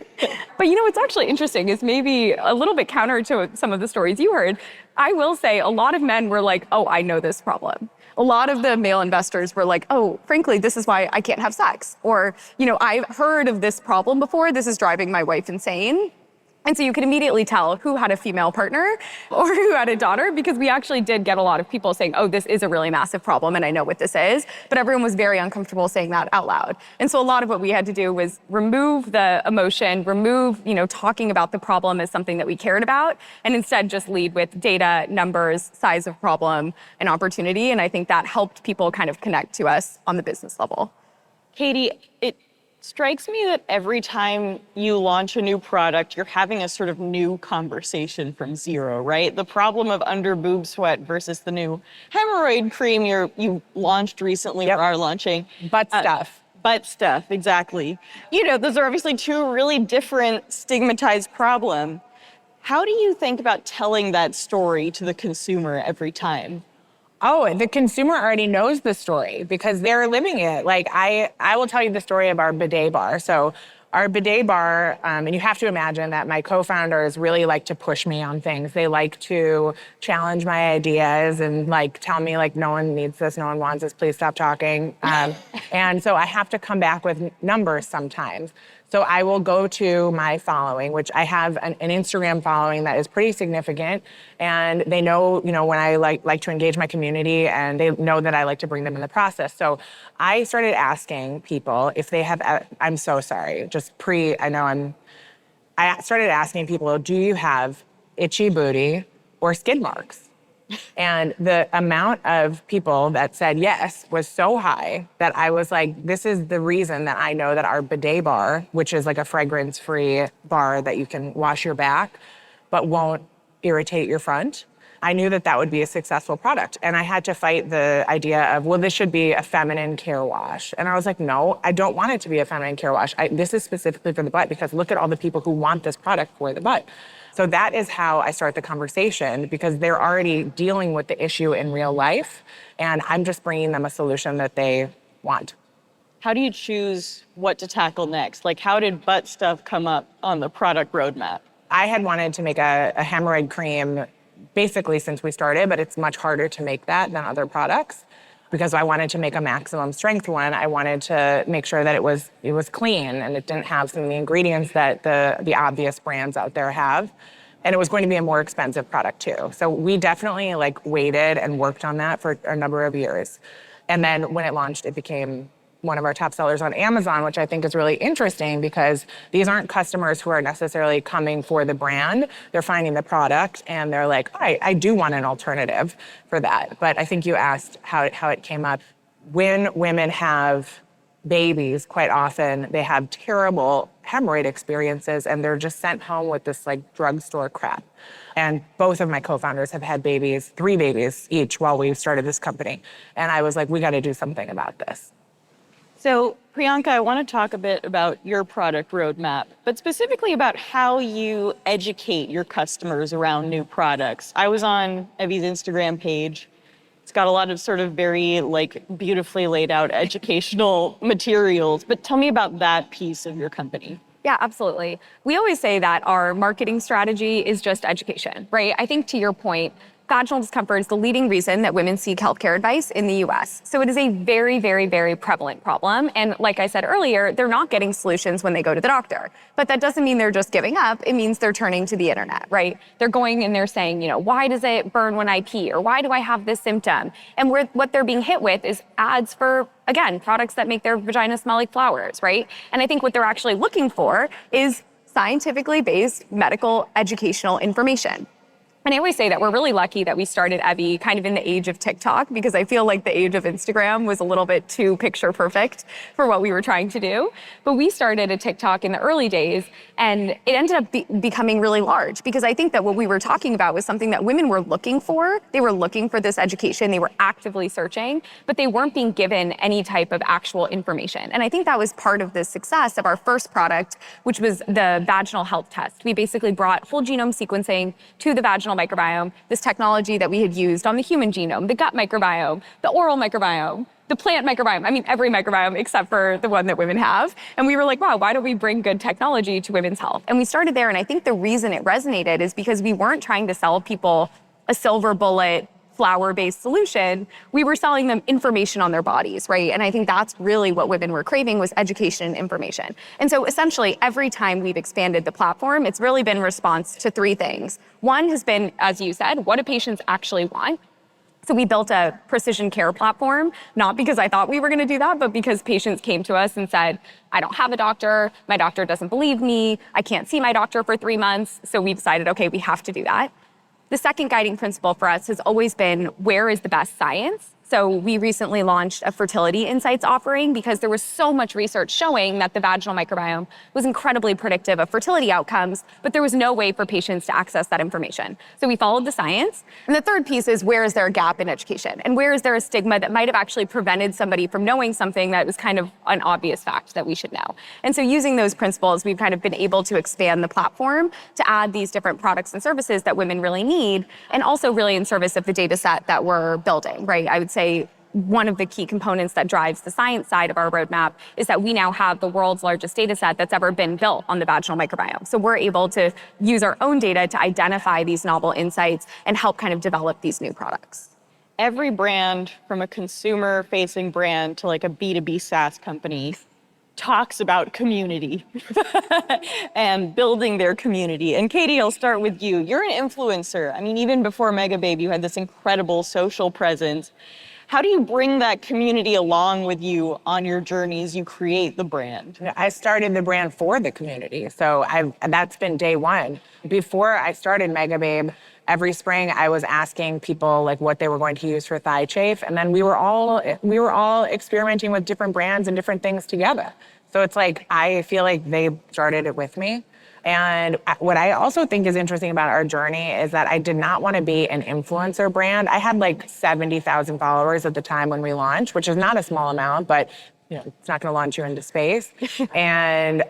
But what's actually interesting is maybe a little bit counter to some of the stories you heard. I will say a lot of men were like, oh, I know this problem. A lot of the male investors were like, oh, frankly, this is why I can't have sex. Or, I've heard of this problem before. This is driving my wife insane. And so you could immediately tell who had a female partner or who had a daughter, because we actually did get a lot of people saying, oh, this is a really massive problem and I know what this is. But everyone was very uncomfortable saying that out loud. And so a lot of what we had to do was remove the emotion, remove, talking about the problem as something that we cared about, and instead just lead with data, numbers, size of problem, and opportunity. And I think that helped people kind of connect to us on the business level. Katie, it strikes me that every time you launch a new product, you're having a sort of new conversation from zero, right? The problem of under boob sweat versus the new hemorrhoid cream you launched recently, or are launching. Butt stuff. Butt stuff, exactly. Those are obviously two really different stigmatized problems. How do you think about telling that story to the consumer every time? Oh, the consumer already knows the story because they're living it. I will tell you the story of our bidet bar. So our bidet bar, and you have to imagine that my co-founders really like to push me on things. They like to challenge my ideas and tell me no one needs this, no one wants this, please stop talking. And so I have to come back with numbers sometimes. So I will go to my following, which I have an Instagram following that is pretty significant. And they know, when I like to engage my community, and they know that I like to bring them in the process. So I started asking people if they have, I'm so sorry, I started asking people, do you have itchy booty or skid marks? And the amount of people that said yes was so high that I was like, this is the reason that I know that our bidet bar, which is a fragrance-free bar that you can wash your back, but won't irritate your front. I knew that that would be a successful product. And I had to fight the idea of, well, this should be a feminine care wash. And I was like, no, I don't want it to be a feminine care wash. This is specifically for the butt, because look at all the people who want this product for the butt. So that is how I start the conversation, because they're already dealing with the issue in real life, and I'm just bringing them a solution that they want. how do you choose what to tackle next? Like, how did butt stuff come up on the product roadmap? I had wanted to make a hemorrhoid cream basically since we started, but it's much harder to make that than other products because I wanted to make a maximum strength one. I wanted to make sure that it was clean and it didn't have some of the ingredients that the obvious brands out there have. And it was going to be a more expensive product too. So we definitely waited and worked on that for a number of years. And then when it launched, it became one of our top sellers on Amazon, which I think is really interesting because these aren't customers who are necessarily coming for the brand. They're finding the product and they're like, I do want an alternative for that. But I think you asked how it came up. When women have babies, quite often they have terrible hemorrhoid experiences and they're just sent home with this drugstore crap. And both of my co-founders have had babies, 3 babies each while we started this company. And I was like, we got to do something about this. So, Priyanka, I want to talk a bit about your product roadmap, but specifically about how you educate your customers around new products. I was on Evie's Instagram page. It's got a lot of sort of very beautifully laid out educational materials, but tell me about that piece of your company. Yeah, absolutely. We always say that our marketing strategy is just education, right? I think to your point, vaginal discomfort is the leading reason that women seek healthcare advice in the US. So it is a very, very, very prevalent problem. And like I said earlier, they're not getting solutions when they go to the doctor. But that doesn't mean they're just giving up. It means they're turning to the internet, right? They're going and they're saying, why does it burn when I pee? Or why do I have this symptom? And what they're being hit with is ads for, again, products that make their vagina smell like flowers, right? And I think what they're actually looking for is scientifically based medical educational information. And I always say that we're really lucky that we started Evie kind of in the age of TikTok because I feel like the age of Instagram was a little bit too picture perfect for what we were trying to do. But we started a TikTok in the early days and it ended up becoming really large because I think that what we were talking about was something that women were looking for. They were looking for this education. They were actively searching, but they weren't being given any type of actual information. And I think that was part of the success of our first product, which was the vaginal health test. We basically brought whole genome sequencing to the vaginal microbiome, this technology that we had used on the human genome, the gut microbiome, the oral microbiome, the plant microbiome, every microbiome except for the one that women have. And we were like, wow, why don't we bring good technology to women's health? And we started there, and I think the reason it resonated is because we weren't trying to sell people a silver bullet, flower-based solution. We were selling them information on their bodies, right? And I think that's really what women were craving was education and information. And so essentially every time we've expanded the platform, it's really been response to 3 things. One has been, as you said, what do patients actually want? So we built a precision care platform, not because I thought we were gonna do that, but because patients came to us and said, I don't have a doctor, my doctor doesn't believe me, I can't see my doctor for 3 months. So we decided, okay, we have to do that. The second guiding principle for us has always been, where is the best science? So we recently launched a fertility insights offering because there was so much research showing that the vaginal microbiome was incredibly predictive of fertility outcomes, but there was no way for patients to access that information. So we followed the science. And the third piece is, where is there a gap in education? And where is there a stigma that might have actually prevented somebody from knowing something that was kind of an obvious fact that we should know? And so using those principles, we've kind of been able to expand the platform to add these different products and services that women really need, and also really in service of the data set that we're building, right? I would say one of the key components that drives the science side of our roadmap is that we now have the world's largest data set that's ever been built on the vaginal microbiome. So we're able to use our own data to identify these novel insights and help kind of develop these new products. Every brand, from a consumer-facing brand to a B2B SaaS company, talks about community and building their community. And Katie, I'll start with you. You're an influencer. Even before Megababe, you had this incredible social presence. How do you bring that community along with you on your journey as you create the brand? I started the brand for the community. So that's been day one. Before I started Megababe, every spring I was asking people what they were going to use for thigh chafe. And then we were all experimenting with different brands and different things together. So it's I feel like they started it with me. And what I also think is interesting about our journey is that I did not want to be an influencer brand. I had 70,000 followers at the time when we launched, which is not a small amount, but it's not going to launch you into space. And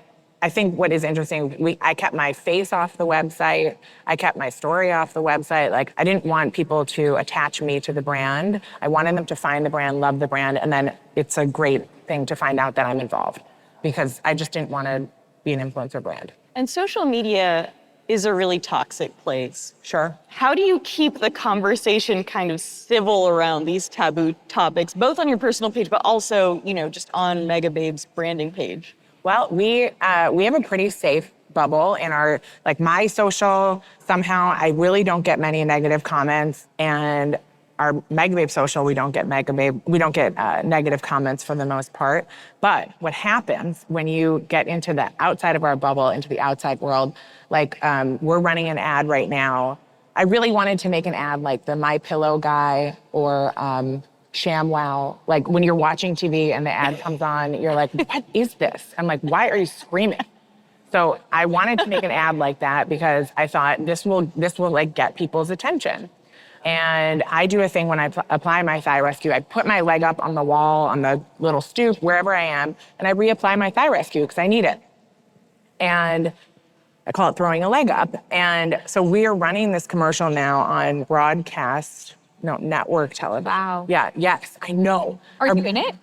I think what is interesting, I kept my face off the website. I kept my story off the website. I didn't want people to attach me to the brand. I wanted them to find the brand, love the brand, and then it's a great thing to find out that I'm involved because I just didn't want to be an influencer brand. And social media is a really toxic place. Sure. How do you keep the conversation kind of civil around these taboo topics, both on your personal page, but also, just on Megababe's branding page? Well, we have a pretty safe bubble in our, my social. Somehow I really don't get many negative comments, and our Megababe social, we don't get negative comments for the most part. But what happens when you get into the outside of our bubble, into the outside world, we're running an ad right now. I really wanted to make an ad like the My Pillow guy or ShamWow. Like when you're watching TV and the ad comes on, you're like, what is this? I'm like, why are you screaming? So I wanted to make an ad like that because I thought this will get people's attention. And I do a thing when I apply my thigh rescue. I put my leg up on the wall, on the little stoop, wherever I am, and I reapply my thigh rescue because I need it. And I call it throwing a leg up. And so we are running this commercial now on network television. Wow. Yeah, yes, I know. Are you in it?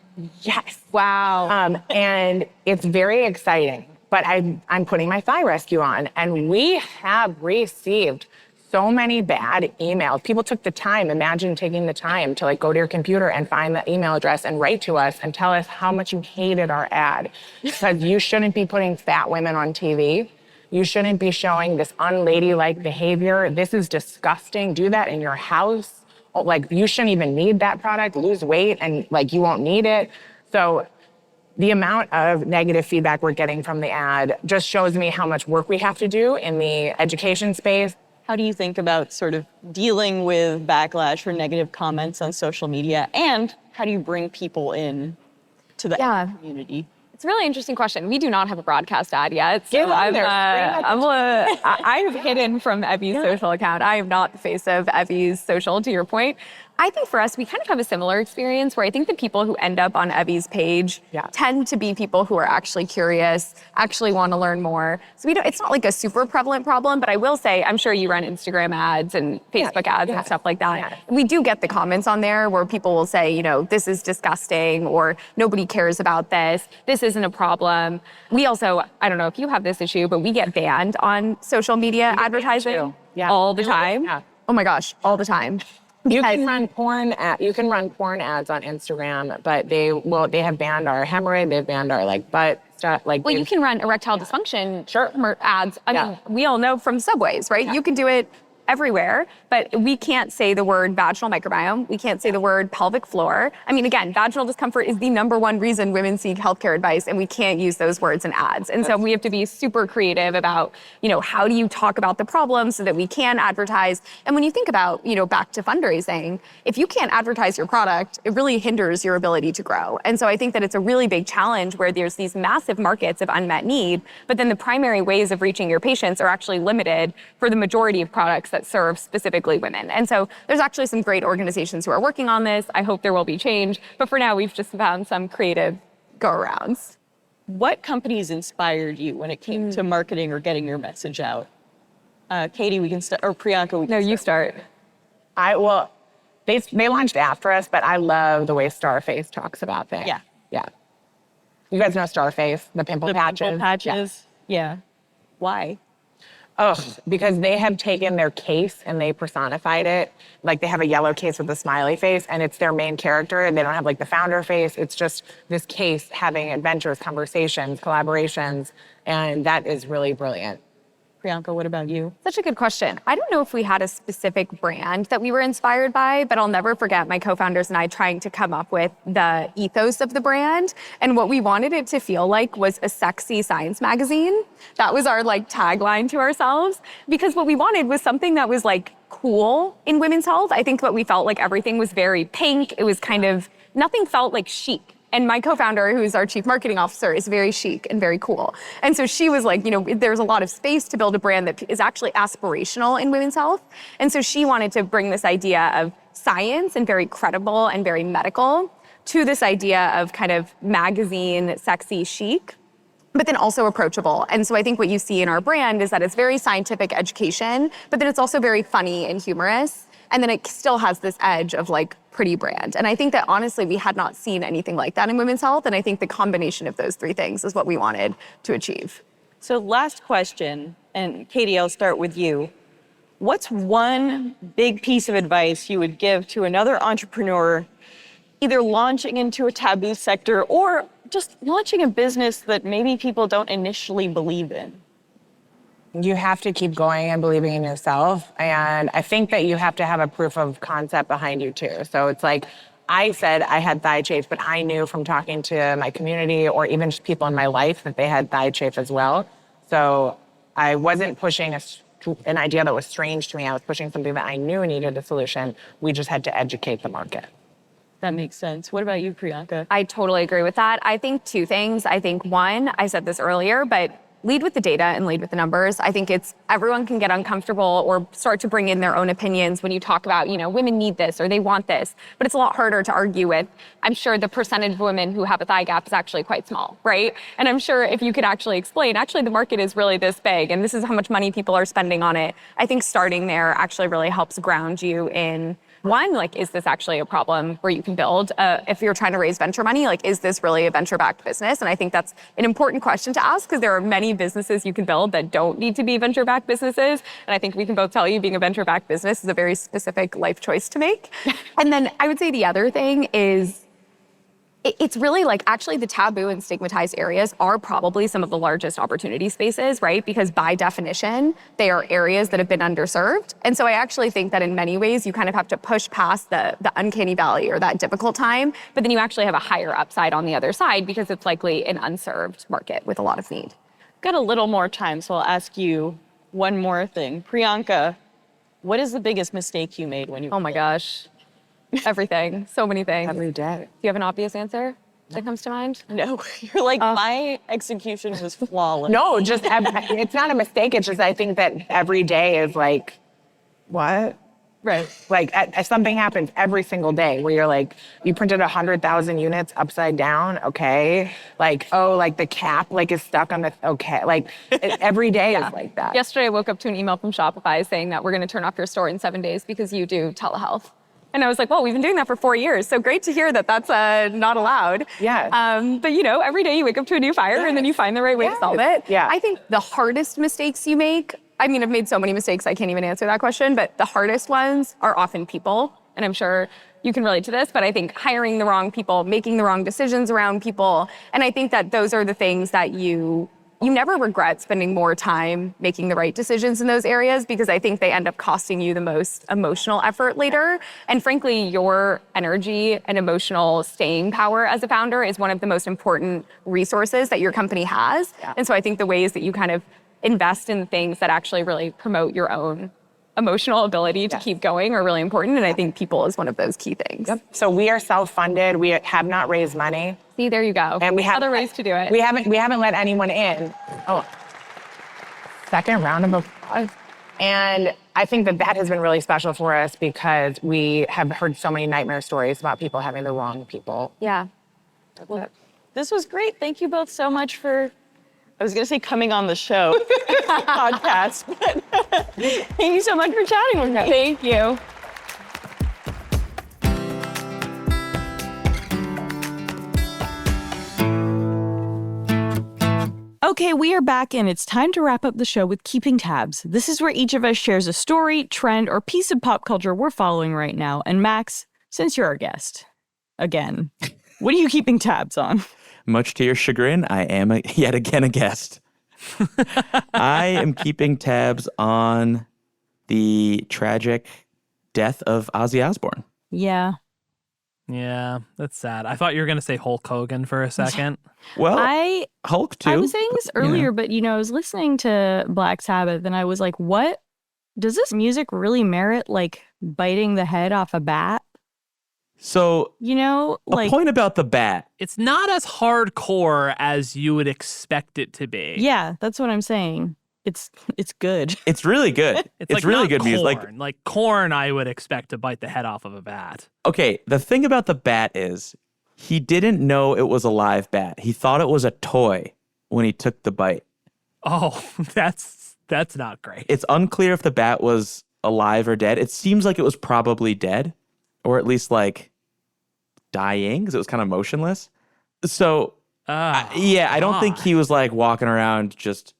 Yes. Wow. And it's very exciting. But I'm putting my thigh rescue on, and we have received so many bad emails. People took the time, imagine taking the time to go to your computer and find the email address and write to us and tell us how much you hated our ad. Because you shouldn't be putting fat women on TV. You shouldn't be showing this unladylike behavior. This is disgusting. Do that in your house. You shouldn't even need that product. Lose weight and you won't need it. So the amount of negative feedback we're getting from the ad just shows me how much work we have to do in the education space. How do you think about sort of dealing with backlash or negative comments on social media? And how do you bring people in to the community? It's a really interesting question. We do not have a broadcast ad yet. So I have hidden from Evie's social account. I am not the face of Evie's social, to your point. I think for us, we kind of have a similar experience where I think the people who end up on Evie's page tend to be people who are actually curious, actually want to learn more. So it's not like a super prevalent problem, but I will say, I'm sure you run Instagram ads and Facebook ads and stuff like that. Yeah. We do get the comments on there where people will say, this is disgusting, or nobody cares about this. This isn't a problem. We also, I don't know if you have this issue, but we get banned on social media advertising all the time. Yeah. Oh my gosh, all the time. You can run porn ads on Instagram, but they have banned our hemorrhoid, they've banned our butt stuff. You can run erectile dysfunction ads. I mean, we all know from subways, right? Yeah. You can do it everywhere, but we can't say the word vaginal microbiome. We can't say the word pelvic floor. I mean, again, vaginal discomfort is the #1 reason women seek healthcare advice, and we can't use those words in ads. And so we have to be super creative about, how do you talk about the problem so that we can advertise? And when you think about, back to fundraising, if you can't advertise your product, it really hinders your ability to grow. And so I think that it's a really big challenge where there's these massive markets of unmet need, but then the primary ways of reaching your patients are actually limited for the majority of products that serve specifically women. And so there's actually some great organizations who are working on this. I hope there will be change. But for now, we've just found some creative go-arounds. What companies inspired you when it came to marketing or getting your message out? Katie, we can start, or Priyanka, we can start. No, you start. They launched after us, but I love the way Starface talks about things. Yeah. Yeah. You guys know Starface, the pimple patches? Pimple patches, yeah. Why? Oh, because they have taken their case and they personified it. They have a yellow case with a smiley face, and it's their main character, and they don't have the founder face. It's just this case having adventures, conversations, collaborations, and that is really brilliant. Priyanka, what about you? Such a good question. I don't know if we had a specific brand that we were inspired by, but I'll never forget my co-founders and I trying to come up with the ethos of the brand. And what we wanted it to feel like was a sexy science magazine. That was our tagline to ourselves, because what we wanted was something that was cool in women's health. I think what we felt everything was very pink. It was nothing felt chic. And my co-founder, who's our chief marketing officer, is very chic and very cool. And so she was there's a lot of space to build a brand that is actually aspirational in women's health. And so she wanted to bring this idea of science and very credible and very medical to this idea of kind of magazine, sexy, chic, but then also approachable. And so I think what you see in our brand is that it's very scientific education, but then it's also very funny and humorous. And then it still has this edge of like pretty brand. And I think that honestly, we had not seen anything like that in women's health. And I think the combination of those three things is what we wanted to achieve. So last question, and Katie, I'll start with you. What's one big piece of advice you would give to another entrepreneur, either launching into a taboo sector or just launching a business that maybe people don't initially believe in? You have to keep going and believing in yourself. And I think that you have to have a proof of concept behind you too. So it's like, I said I had thigh chafe, but I knew from talking to my community or even just people in my life that they had thigh chafe as well. So I wasn't pushing an idea that was strange to me. I was pushing something that I knew needed a solution. We just had to educate the market. That makes sense. What about you, Priyanka? I totally agree with that. I think two things. I think one, I said this earlier, but lead with the data and lead with the numbers. I think everyone can get uncomfortable or start to bring in their own opinions when you talk about, women need this or they want this, but it's a lot harder to argue with. I'm sure the percentage of women who have a thigh gap is actually quite small, right? And I'm sure if you could actually explain, actually the market is really this big and this is how much money people are spending on it. I think starting there actually really helps ground you in one, like, is this actually a problem where you can build? If you're trying to raise venture money, like, is this really a venture-backed business? And I think that's an important question to ask because there are many businesses you can build that don't need to be venture-backed businesses. And I think we can both tell you being a venture-backed business is a very specific life choice to make. And then I would say the other thing is it's really like actually the taboo and stigmatized areas are probably some of the largest opportunity spaces, right? Because by definition, they are areas that have been underserved. And so I actually think that in many ways, you kind of have to push past the uncanny valley or that difficult time, but then you actually have a higher upside on the other side because it's likely an unserved market with a lot of need. Got a little more time, so I'll ask you one more thing. Priyanka, what is the biggest mistake you made when you... Oh my gosh. Everything. So many things. Every day. Do you have an obvious answer that comes to mind? No, you're like, my execution was flawless. No, just it's not a mistake. It's just I think that every day is like, what? Right. Like something happens every single day where you're like, you printed 100,000 units upside down. Okay. Like, oh, like the cap like is stuck on the, okay. Like every day is like that. Yesterday, I woke up to an email from Shopify saying that we're going to turn off your store in 7 days because you do telehealth. And I was like, well, we've been doing that for 4 years. So great to hear that that's not allowed. Yeah. But every day you wake up to a new fire and then you find the right way to solve it. Yeah. I think the hardest mistakes you make, I've made so many mistakes, I can't even answer that question, but the hardest ones are often people. And I'm sure you can relate to this, but I think hiring the wrong people, making the wrong decisions around people. And I think that those are the things that you never regret spending more time making the right decisions in those areas because I think they end up costing you the most emotional effort later. And frankly, your energy and emotional staying power as a founder is one of the most important resources that your company has. Yeah. And so I think the ways that you kind of invest in things that actually really promote your own emotional ability to keep going are really important. And I think people is one of those key things. Yep. So we are self-funded. We have not raised money. See, there you go. And we have other ways to do it. We haven't let anyone in. Oh, second round of applause. And I think that has been really special for us because we have heard so many nightmare stories about people having the wrong people. Yeah. Well, this was great. Thank you both so much for, I was going to say coming on the show podcast, but thank you so much for chatting with me. Thank you. Okay, we are back and it's time to wrap up the show with Keeping Tabs. This is where each of us shares a story, trend, or piece of pop culture we're following right now. And Max, since you're our guest, again, what are you keeping tabs on? Much to your chagrin, I am yet again a guest. I am keeping tabs on the tragic death of Ozzy Osbourne. Yeah. Yeah, that's sad. I thought you were going to say Hulk Hogan for a second. Well, Hulk too. I was saying this earlier, but I was listening to Black Sabbath and I was like, what? Does this music really merit like biting the head off a bat? So, like, a point about the bat. It's not as hardcore as you would expect it to be. Yeah, that's what I'm saying. It's good. It's really good. It's like really good music. Like Korn, I would expect to bite the head off of a bat. Okay, the thing about the bat is he didn't know it was a live bat. He thought it was a toy when he took the bite. Oh, that's not great. It's unclear if the bat was alive or dead. It seems like it was probably dead, or at least like dying, because it was kind of motionless. So I don't think he was like walking around just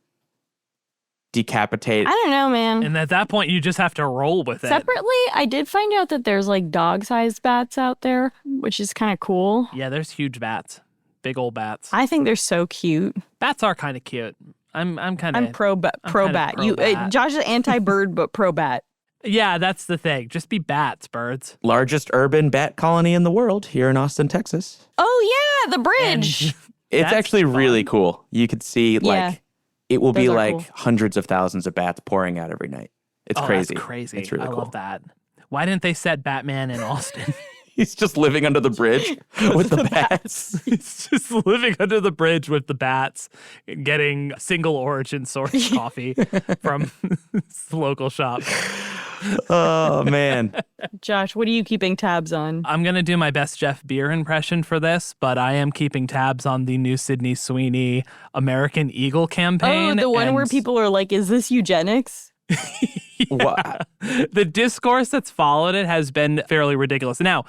decapitate. I don't know, man. And at that point, you just have to roll with it. Separately, I did find out that there's like dog-sized bats out there, which is kind of cool. Yeah, there's huge bats. Big old bats. I think they're so cute. Bats are kind of cute. I'm kind of... I'm pro bat. Josh is anti-bird, but pro bat. Yeah, that's the thing. Just be bats, birds. Largest urban bat colony in the world here in Austin, Texas. Oh, yeah, the bridge. It's actually really cool. You could see like it will be like cool. hundreds of thousands of bats pouring out every night. It's crazy. That's crazy. It's really I cool. love that. Why didn't they set Batman in Austin? He's just living under the bridge with the bats. He's just living under the bridge with the bats, getting single origin source coffee from the local shop. Oh, man. Josh, what are you keeping tabs on? I'm going to do my best Jeff Beer impression for this, but I am keeping tabs on the new Sydney Sweeney American Eagle campaign. Oh, the one where people are like, is this eugenics? The discourse that's followed it has been fairly ridiculous. Now,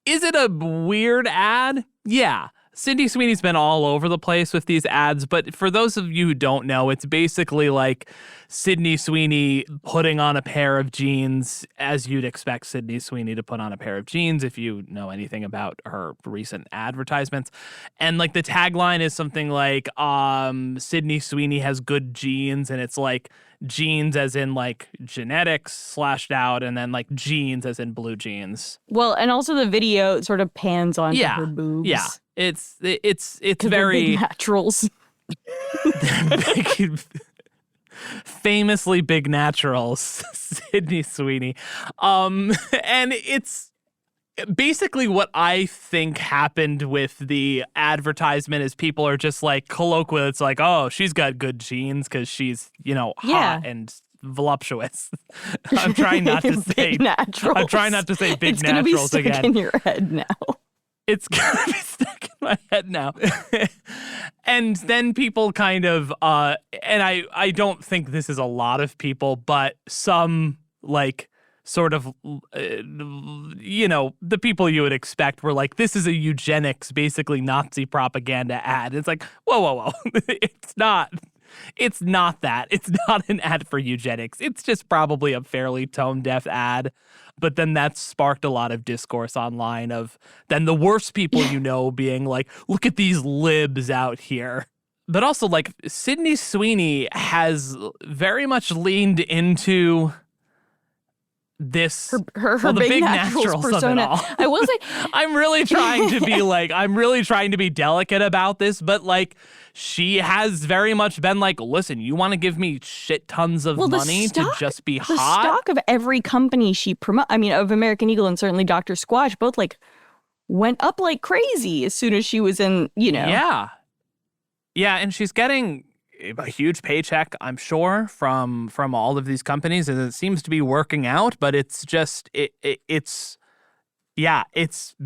is it a weird ad? Yeah. Sydney Sweeney's been all over the place with these ads, but for those of you who don't know, it's basically like Sydney Sweeney putting on a pair of jeans as you'd expect Sydney Sweeney to put on a pair of jeans if you know anything about her recent advertisements. And like the tagline is something like Sydney Sweeney has good genes, and it's like jeans as in like genetics slashed out, and then like jeans as in blue jeans. Well, and also the video sort of pans onto her boobs. Yeah. It's very big naturals. Famously big naturals, Sydney Sweeney. And it's basically what I think happened with the advertisement is people are just like colloquial. It's like, oh, she's got good genes because she's, hot and voluptuous. I'm trying not to say naturals. I'm trying not to say big it's naturals gonna be stuck again. in your head now. It's gonna be stuck in my head now. And then people kind of, and I don't think this is a lot of people, but some like sort of, the people you would expect were like, this is a eugenics, basically Nazi propaganda ad. It's like, whoa. It's not that. It's not an ad for eugenics. It's just probably a fairly tone-deaf ad. But then that sparked a lot of discourse online of then the worst people being like, look at these libs out here. But also, like, Sydney Sweeney has very much leaned into this her the big naturals persona. of it all. I will say I'm really trying to be delicate about this, but like she has very much been like, listen, you want to give me shit tons of money to just be hot? The stock of every company she of American Eagle and certainly Dr. Squatch both like went up like crazy as soon as she was in, Yeah, and she's getting a huge paycheck, I'm sure, from all of these companies, and it seems to be working out, but it's just it's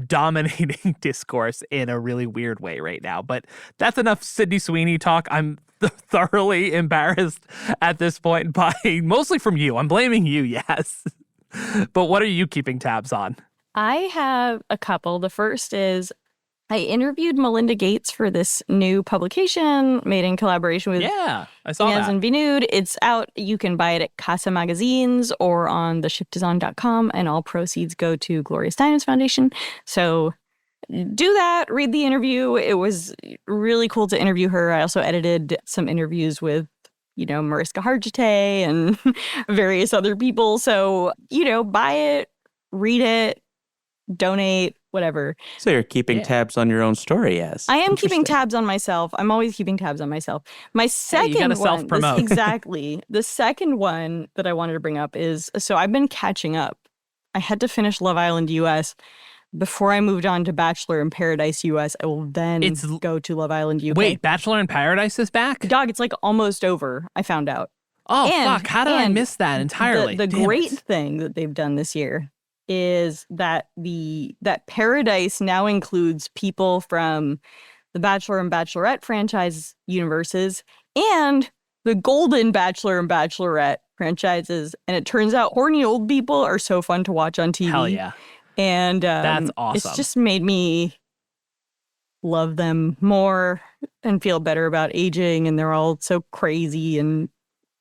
dominating discourse in a really weird way right now. But that's enough Sydney Sweeney talk. I'm thoroughly embarrassed at this point mostly from you. I'm blaming you, yes. But what are you keeping tabs on? I have a couple. The first is I interviewed Melinda Gates for this new publication made in collaboration with I saw Yasmin that. Vinud. It's out. You can buy it at Casa Magazines or on theshiftison.com, and all proceeds go to Gloria Steinem's Foundation. So do that. Read the interview. It was really cool to interview her. I also edited some interviews with Mariska Hargitay and various other people. So, buy it, read it, donate, whatever. So you're keeping tabs on your own story, yes? I am keeping tabs on myself. I'm always keeping tabs on myself. My second you gotta one, self-promote. Exactly. The second one that I wanted to bring up is, so I've been catching up. I had to finish Love Island US before I moved on to Bachelor in Paradise US. I will then go to Love Island UK. Wait, Bachelor in Paradise is back? Dog, it's like almost over, I found out. Oh, fuck. How did I miss that entirely? The great thing that they've done this year is that that Paradise now includes people from the Bachelor and Bachelorette franchise universes and the Golden Bachelor and Bachelorette franchises. And it turns out horny old people are so fun to watch on TV. Hell yeah. And That's awesome. It's just made me love them more and feel better about aging. And they're all so crazy and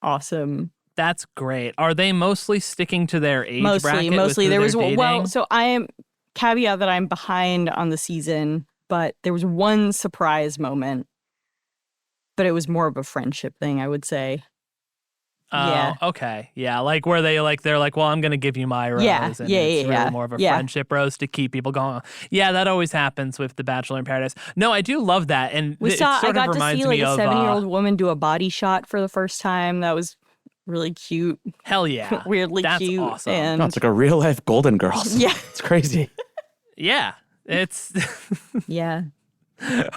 awesome. That's great. Are they mostly sticking to their age bracket? Mostly. There was dating? so I am caveat that I'm behind on the season, but there was one surprise moment. But it was more of a friendship thing, I would say. Oh, okay. Yeah, like where they're like, well, I'm going to give you my rose. It's really more of a friendship rose to keep people going. Yeah, that always happens with The Bachelor in Paradise. No, I do love that. And I got to see like a 7-year-old woman do a body shot for the first time. That was really cute. Hell yeah. Weirdly That's cute. awesome. And It's like a real life Golden Girls. Yeah. It's crazy. Yeah, it's yeah.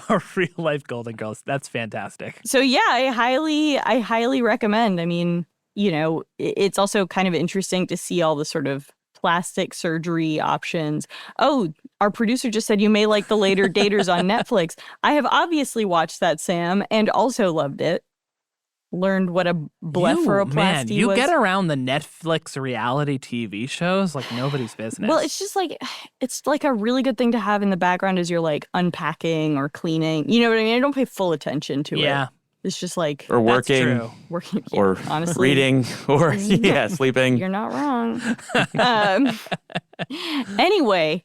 a real life Golden Girls. That's fantastic. So yeah, I highly recommend. I mean, you know, it's also kind of interesting to see all the sort of plastic surgery options. Oh, our producer just said you may like the later daters on Netflix. I have obviously watched that, Sam, and also loved it. Learned what a blepharoplasty man, you was. get around the Netflix reality TV shows like nobody's business. Well, it's just like, it's like a really good thing to have in the background as you're like unpacking or cleaning. You know what I mean? I don't pay full attention to it. It's just like... Or working. Working, or honestly, reading. Or, sleeping. You're not wrong. Anyway,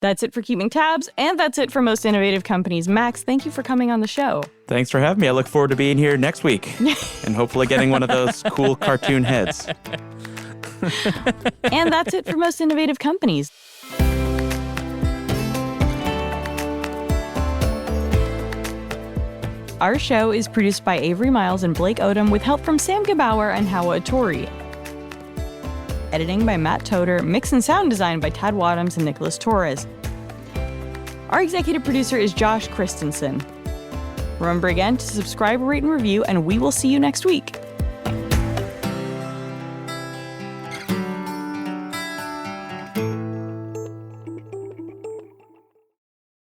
that's it for Keeping Tabs, and that's it for Most Innovative Companies. Max, thank you for coming on the show. Thanks for having me. I look forward to being here next week and hopefully getting one of those cool cartoon heads. And that's it for Most Innovative Companies. Our show is produced by Avery Miles and Blake Odom with help from Sam Gebauer and Hawa Atori. Editing by Matt Toder, mix and sound design by Tad Wadhams and Nicholas Torres. Our executive producer is Josh Christensen. Remember again to subscribe, rate, and review, and we will see you next week.